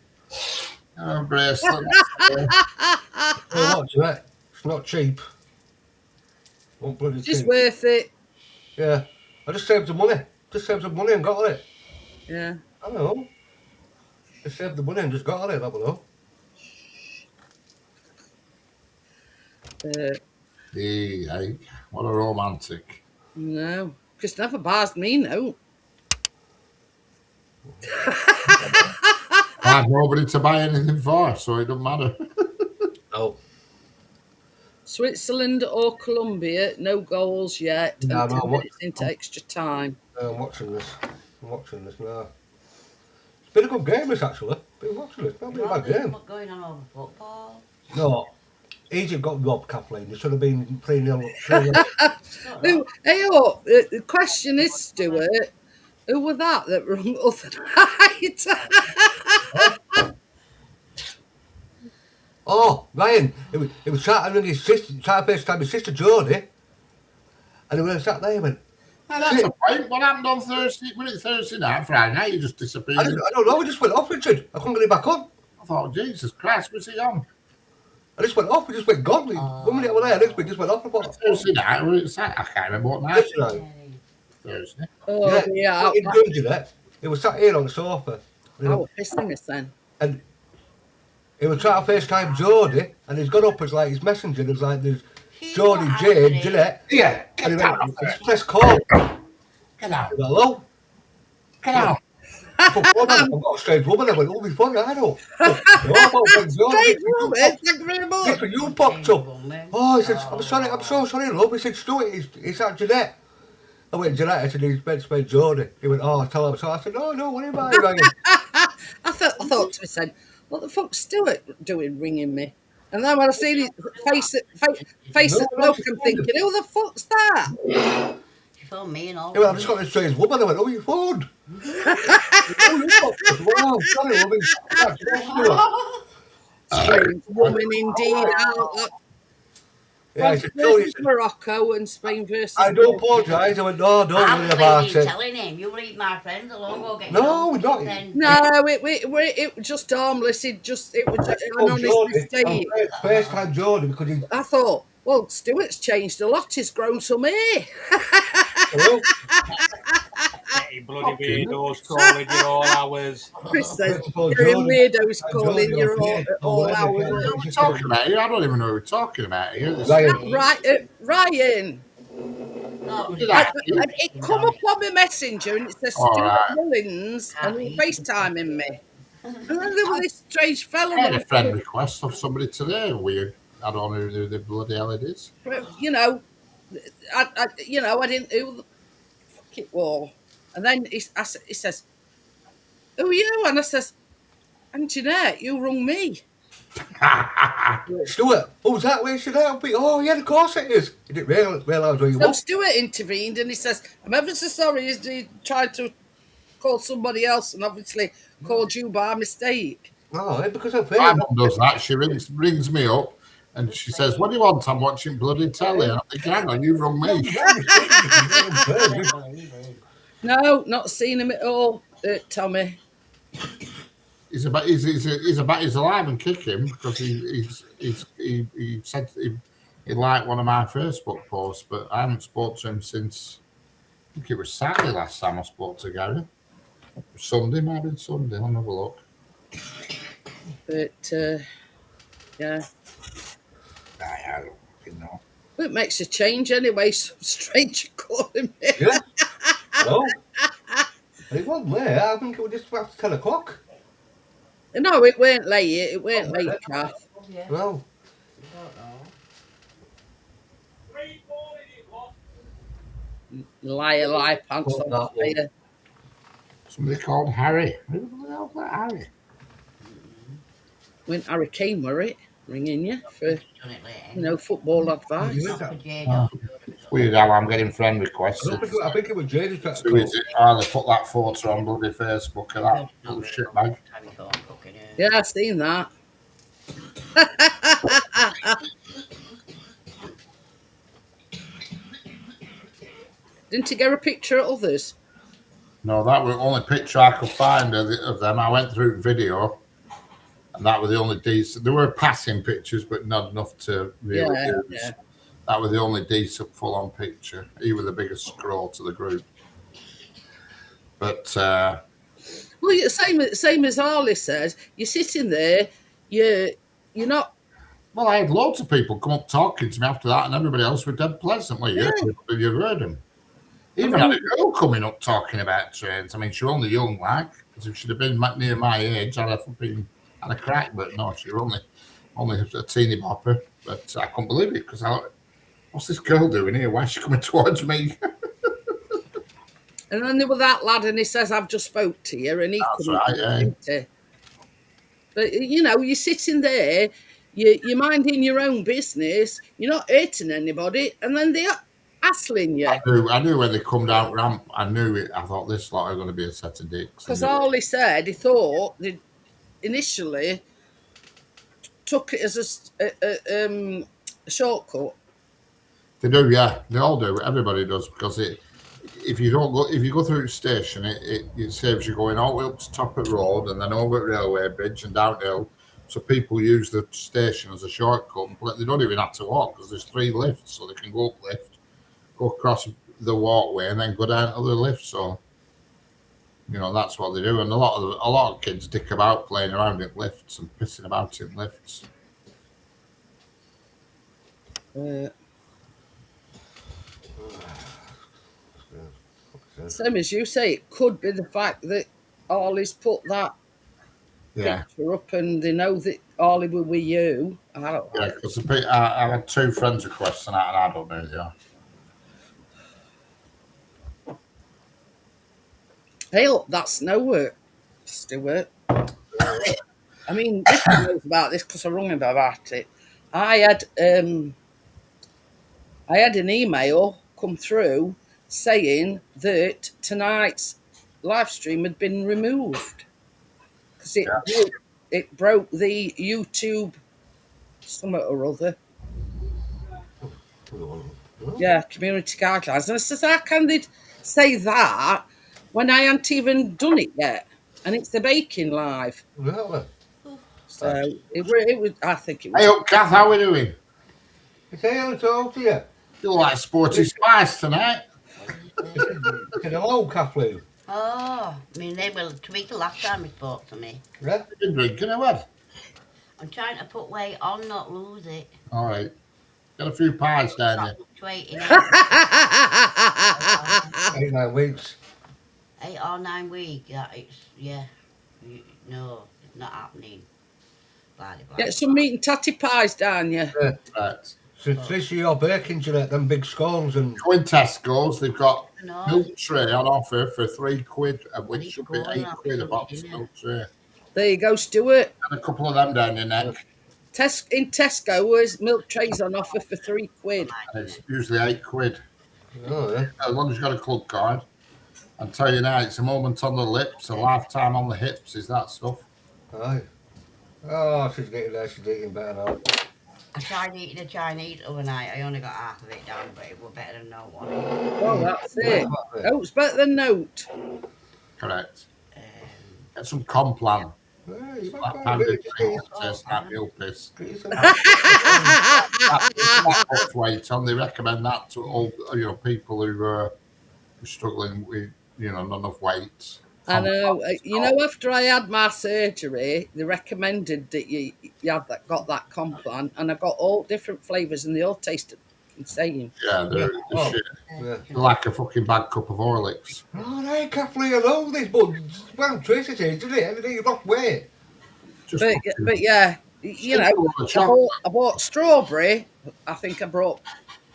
Oh, bracelet. What, Jeanette? It's not cheap. One bloody Just cheap. worth it. Yeah. I just saved the money. And got on it. Yeah. I know. Just saved the money and just got on it, that will know. Hey, what a romantic. No. Chris never buys me, no. I have nobody to buy anything for, so it doesn't matter. Oh, Switzerland or Colombia, no goals yet. No, and no, 10 what- minutes into extra time. I'm watching this. now. It's been a good game, this actually. Been watching it. Not been a bad There's game. not going on over football. No, Egypt got robbed, Kathleen. They should have been 3-0. Who, hey, oh, the question is, Stuart, who were that rung other night? Oh, Ryan, he was trying to ring his sister, trying to FaceTime his sister Jodie, and he was sat there and went, Now, that's the point. What happened on Thursday? Was it Thursday night, Friday night? You just disappeared. I don't know, he just went off, Richard. I couldn't get it back on. I thought, Jesus Christ, was he on? I just went off, he just went gone. 1 minute I was there, next minute just went off. I thought, Thursday night, or it's I can't remember what night. yesterday. Thursday. Oh, yeah. What he'd done, Jeanette, he was sat here on the sofa. I was pissing us then. And he was trying to FaceTime Jodie, and he's gone up as like his messenger. There's like, there's Jodie, Jane, Jeanette. Yeah, And he get went, out. just press call. Get out. Hello? Get out. I've got a strange woman. I went, oh, my phone, I know. Great woman, thank you very much. Listen, you popped up. Oh, he said, I'm so sorry, love. He said, Stuart, it's that Jeanette. I went, Jeanette, I said, he's meant to spend Jodie. He went, oh, tell him. So I said, no, what about you, Ryan? I thought to myself, what the fuck's Stuart doing ringing me? And then when I see his face at bloke, I'm thinking, who the fuck's that? You phoned me and all. He went, I've just got this strange woman. I went, oh, you phoned. Wow, sorry, woman. Strange woman indeed. Yeah, France versus Morocco and Spain versus. I do apologise. I went, no, don't worry about you it. telling him. You leave my friends alone. Go get No, your not. friend. No, it was just harmless. It was an honest mistake. First time Jordan, because he. I thought, well, Stuart's changed a lot. He's grown some hair. Hello? Getting bloody weirdos calling you all hours. Chris says, you're weirdos calling you all hours. What are we talking about here? I don't even know what we're talking about here. Ryan. No, It come up on my messenger and it says All Stuart right. Mullins and he FaceTiming me. And then there was this strange fella. I had a friend request of somebody today. Weird. I don't know who the bloody hell it is. You know, I didn't who the fuck it was. And then he says, who are you? And I says, I'm Jeanette, you rung me. Stuart, who's that? Where's Jeanette? Oh, yeah, of course it is. He didn't realise where you So were. Stuart intervened and he says, I'm ever so sorry he tried to call somebody else and obviously called you by mistake. Oh, because I'm My fair. mum does that. She rings me up and she says, what do you want? I'm watching bloody telly. And I'm thinking, hang on, you've rung me. No, not seen him at all, Tommy. He's alive and kicking because he said he liked one of my Facebook posts, but I haven't spoke to him since, I think it was Saturday last time I spoke to Gary. Sunday, might have been Sunday. I'll have a look. But, yeah. I don't fucking know. Well, it makes a change anyway, some stranger calling me. Yeah. No. And it wasn't late. I think it was just about 10 o'clock. No, it weren't late. It weren't late, Kath. No. Liar, pants on fire. Somebody called Harry. Who the hell's that Harry? When Harry Kane were it, ringing you for, football advice. It's weird how I'm getting friend requests. I think it was Jade who tried to So is it, they put that photo on bloody Facebook of that little shitbag. Yeah, I've seen that. Didn't he get a picture of others? No, that was the only picture I could find of them. I went through video, and that was the only decent. There were passing pictures, but not enough to really use. Yeah. That was the only decent full-on picture. He was the biggest scroll to the group. But well, same as Harley says. You're sitting there. You're not. well, I had loads of people come up talking to me after that, and everybody else were dead pleasant. Well, you've heard them. Even had a girl coming up talking about trains. I mean, she's only young, like. Because if she'd have been near my age, I'd have been had a crack. But no, she was only a teeny bopper. But I couldn't believe it because I thought, what's this girl doing here? Why is she coming towards me? And then there was that lad, and he says, "I've just spoke to you," and he That's couldn't. right, yeah. Didn't he? But you're sitting there, you're minding your own business. You're not hurting anybody, and then they're hassling you. I knew when they come down ramp. I knew it. I thought this lot are going to be a set of dicks. Because all he said, he thought they initially took it as a shortcut. They do, yeah. They all do. Everybody does because if you go through the station, it saves you going all the way up to top of the road and then over the railway bridge and downhill. So people use the station as a shortcut. But they don't even have to walk because there's 3 lifts, so they can go up lift, go across the walkway, and then go down to the lift. So that's what they do. And a lot of kids dick about playing around in lifts and pissing about in lifts. Same as you say, it could be the fact that Ollie's put that picture up and they know that Ollie will with you. I don't know. Yeah, because I had 2 friends requesting that and I don't know, yeah. Hey, look, that's no work, Stuart. I mean, this one knows about this because I rung him about it. I had an email come through saying that tonight's live stream had been removed because it broke the YouTube something or other. Yeah, community guidelines. And I says, how can they say that when I hadn't even done it yet? And it's the baking live. Really? So it was. I think it was. Hey up, Kath, how are we doing? It's here to talk to you. You look like Sporty Spice tonight. Hello, Kathleen. Oh, I mean, they were tweaking last time he spoke to me. Yeah? You've been drinking or what? I'm trying to put weight on, not lose it. All right. Got a few pies down there. Fluctuating. 8, 9 weeks. 8 or 9 weeks. No, it's not happening. Blah, blah, Get some meat and tatty pies down you. Yeah. Right. So this year you're baking, Jeanette, them big scones and... Go in Tesco's, they've got No. milk tray on offer for £3, which should be £8 a box milk tray. There you go, Stuart. And a couple of them down your neck. In Tesco, there's milk trays on offer for £3. And it's usually £8. Oh, yeah. As long as you've got a club card. I'll tell you now, it's a moment on the lips, a lifetime on the hips, is that stuff. Aye. Oh, she's getting there, she's eating better now. I tried eating a Chinese overnight. I only got half of it down, but it was better than no one. Oh, that's it. Oh, it's better than note. Correct. Get some Complan. Yeah, you might That find pounded it. thing says that meal piss. It's That puts weight on. They recommend that to all people who are struggling with not enough weight. I know. After I had my surgery, they recommended that you got that Complan, and I got all different flavours, and they all tasted insane. Yeah, they're shit. Yeah. They're like a fucking bad cup of Horlicks. Oh, right, Kathleen, I know this, but well, Tracy says, isn't it? Everything you've lost weight. But yeah, I bought strawberry. I think I brought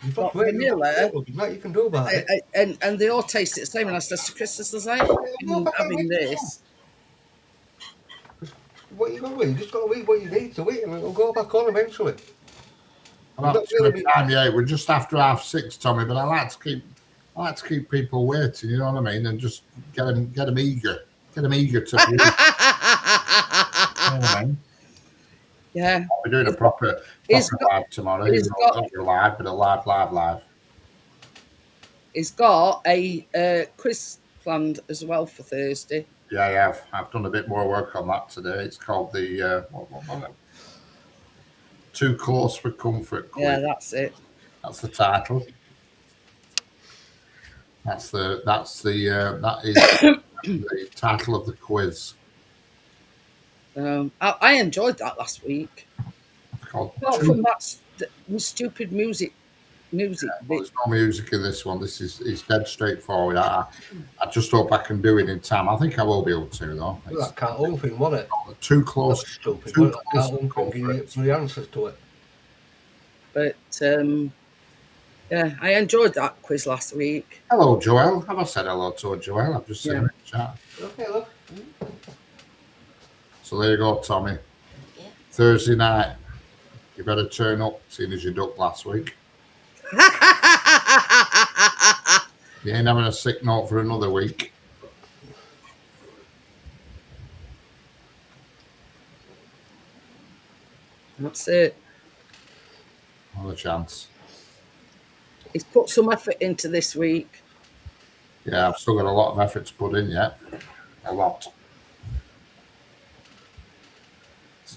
vanilla. You can do about it. And they all taste the same. And I said to Chris, I'm having this. What you got to eat? You just got to eat what you need to eat, and it'll go back on eventually. We're just after 6:30, Tommy. But I like to keep people waiting. You know what I mean? And just get them eager to view. You know what I mean? Yeah. We're doing a proper live tomorrow. Not live, but a live. He's got a quiz planned as well for Thursday. Yeah, I have. I've done a bit more work on that today. It's called the Too Close for Comfort quiz. Yeah, that's it. That's the title. That is the title of the quiz. I enjoyed that last week. It's called Apart from that stupid music music Well, bit. there's no music in this one. It's dead straightforward. I just hope I can do it in time. I think I will be able to, though. That cartoon thing, wasn't it? Too That close. was stupid. Too Wasn't that close cartoon to thing? Give you comfort. the answers to it. But yeah, I enjoyed that quiz last week. Hello, Joel. Have I said hello to Joel? I've just seen Yeah. her in the chat. Okay, look. So there you go, Tommy. Yeah. Thursday night. You better turn up, seeing as you ducked last week. You ain't having a sick note for another week. That's it. Not a chance. He's put some effort into this week. Yeah, I've still got a lot of effort to put in yet. A lot.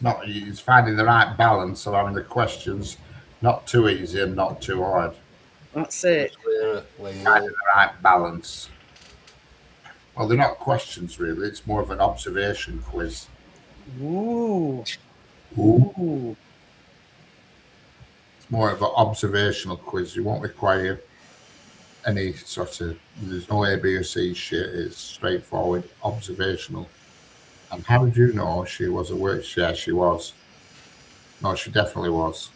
It's finding the right balance of having the questions not too easy and not too hard. That's it. Finding the right balance. Well, they're not questions really. It's more of an observation quiz. Ooh. Ooh. It's more of an observational quiz. You won't require any sort of. There's no A, B, or C shit. It's straightforward, observational. And how did you know she was a witch? Yeah, she was. No, she definitely was.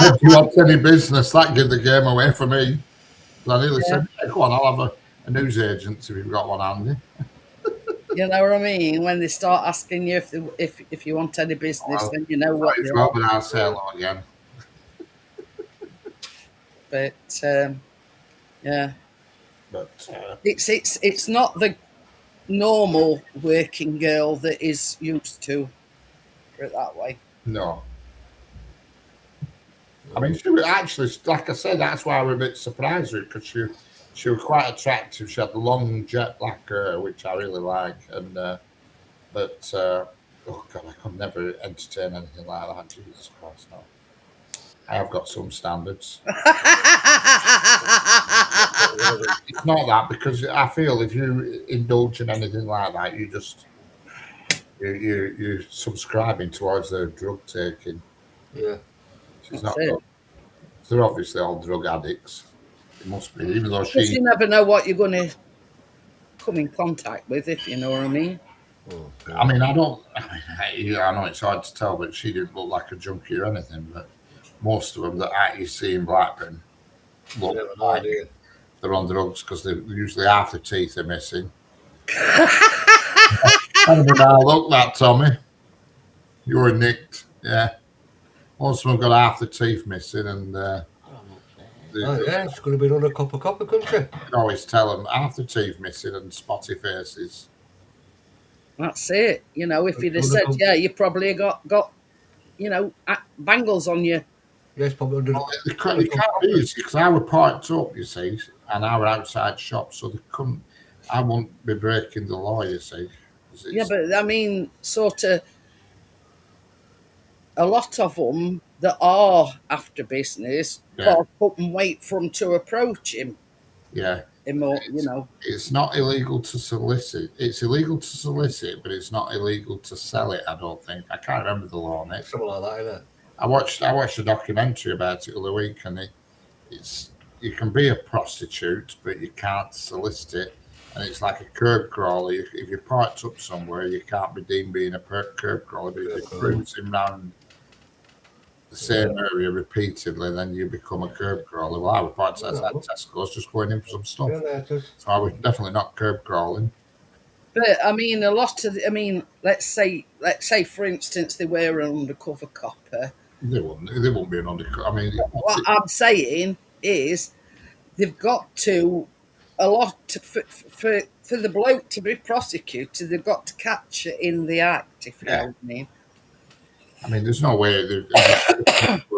If you want any business, that give the game away for me. I nearly said, yeah, go on, I'll have a news agent if you've got one handy. You know what I mean? When they start asking you if you want any business, then you know what you're on. But I'll say hello again. But yeah, but it's not the normal working girl that is used to, put it that way. No. I mean, she was actually, like I said, that's why I was a bit surprised with her, because she was quite attractive. She had the long jet black hair, which I really like. And but oh god, I could never entertain anything like that. Jesus Christ, no. I have got some standards. It's not that, because I feel if you indulge in anything like that, you just you're subscribing towards their drug taking. Yeah. She's not. They're obviously all drug addicts. It must be, even though she. You never know what you're going to come in contact with, if you know what I mean. Oh, I mean, I know it's hard to tell, but she didn't look like a junkie or anything. But most of them that you see in Blackburn look like they're on drugs, because they're usually half the teeth are missing. Look, that Tommy, you were nicked, yeah. Most of them got half the teeth missing, and yeah, it's going to be another cup of copper, couldn't you? I always tell them half the teeth missing and spotty faces. That's it. You know, if you'd have said, yeah, you probably got bangles on you. Yes, probably under. It can't be easy, because I were parked up, you see, and I were outside shop, so they couldn't. I won't be breaking the law, you see. Yeah, but I mean, sort of, a lot of them that are after business park up and wait for him to approach him. Yeah. It's not illegal to solicit. It's illegal to solicit, but it's not illegal to sell it, I don't think. I can't remember the law on it. Something like that, isn't it? I watched a documentary about it the other week, and it's you can be a prostitute, but you can't solicit it. And it's like a curb crawler. If you're parked up somewhere, you can't be deemed being a curb crawler. But if you're cruising around the same area repeatedly, then you become a curb crawler. Well, I was parked outside Tesco's just going in for some stuff. So I was definitely not curb crawling. But I mean, let's say for instance, they were an undercover copper. They won't be an undercover. I mean, what I'm saying is, they've got to. For the bloke to be prosecuted, they've got to catch it in the act, if you know what I mean. I mean, there's no way they're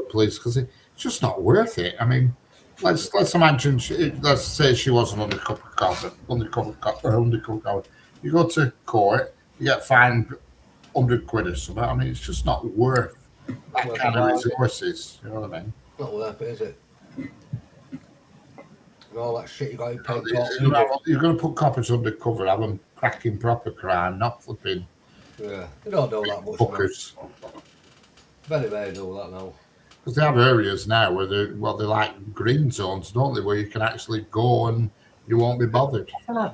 police, because it's just not worth it. I mean, let's imagine. Let's say she was an undercover copper. You go to court, you get fined £100 or something. I mean, it's just not worth that kind of resources. You know what I mean? Not worth it, is it? And all that shit you got to pay. You're going to put coppers undercover, have them cracking proper crime, not flipping. Yeah, they don't do that much. Fuckers. Very do that now. Because they have areas now where they're like green zones, don't they? Where you can actually go and you won't be bothered. Hello.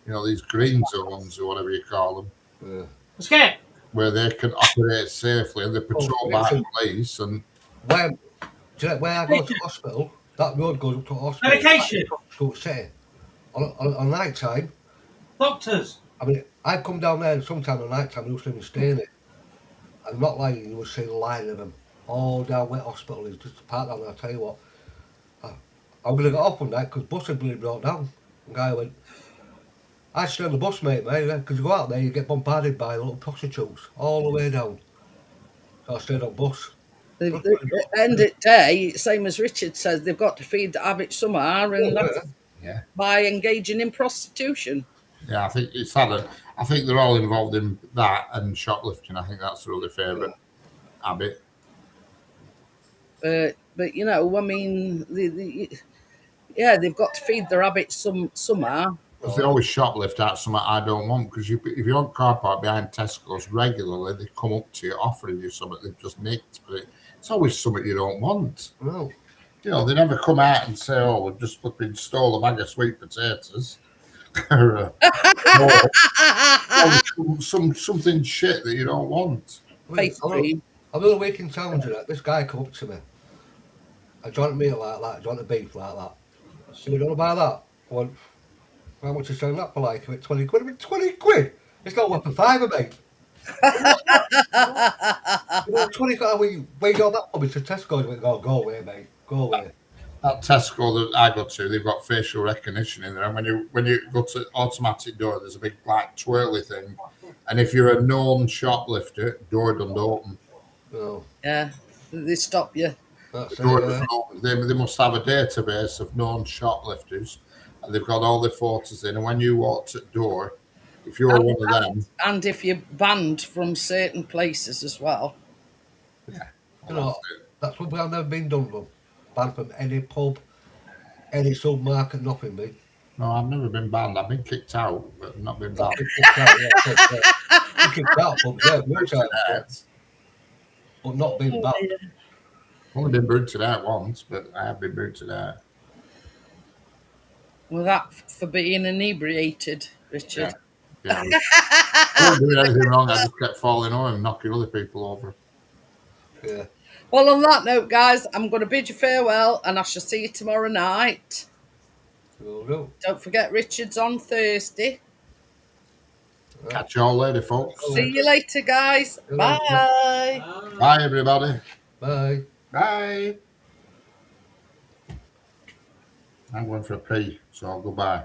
You know, these green zones or whatever you call them. Yeah. Let's get. Where they can operate safely and they're patrolled by police. And When I go to hospital, that road goes up to hospital. Medication. School City. On night time, Doctors. I mean, I've come down there and sometime at night time, I used to even stay in it. I'm not lying, you would see a line of them all down Wet Hospital. It's just a part down there, I'll tell you what. I'm going to get off one night because bus had been brought down. The guy went, I stay on the bus, mate, because you go out there, you get bombarded by little prostitutes all the way down. So I stayed on bus. At the end of the day, same as Richard says, they've got to feed the habit somehow, and that's by engaging in prostitution. Yeah, I think it's sad. I think they're all involved in that and shoplifting. I think that's really favourite habit. But you know, I mean, they've got to feed their habits somehow. Because they always shoplift out something I don't want. Because if you're on car park behind Tesco's regularly, they come up to you offering you something they've just nicked, but it's always something you don't want. No. You know, they never come out and say, "Oh, we've just flipping stole a bag of sweet potatoes." Or something shit that you don't want. Face cream. I'm the other week in town, Jeanette, this guy come up to me. I joint a meal like that, joint a beef like that. So you don't buy that? I went, how much is selling that for, like? I went, 20 quid? I went, 20 quid? It's not worth a fiver, mate. You know, 20 quid, where you got that for me to Tesco? I went, go away, mate, go away. That Tesco that I go to, they've got facial recognition in there, and when you go to automatic door, there's a big black twirly thing, and if you're a known shoplifter, door doesn't open. Oh. Yeah, they stop you. They must have a database of known shoplifters, and they've got all their photos in. And when you walk to the door, if you're one of them, and if you're banned from certain places as well. Yeah, you know, that's what I've never been done from. Banned from any pub, any supermarket, nothing, mate. No, I've never been banned. I've been kicked out, but not been banned. Kicked out, but not been banned. I've only been booted out once, but I have been booted out. Well, that for being inebriated, Richard. Yeah. I wasn't doing anything wrong. I just kept falling over and knocking other people over. Yeah. Well, on that note, guys, I'm going to bid you farewell, and I shall see you tomorrow night. Don't forget, Richard's on Thursday. Catch you all later, folks. See you later, guys. Bye. Bye, everybody. Bye. Bye. I'm going for a pee, so I'll go bye.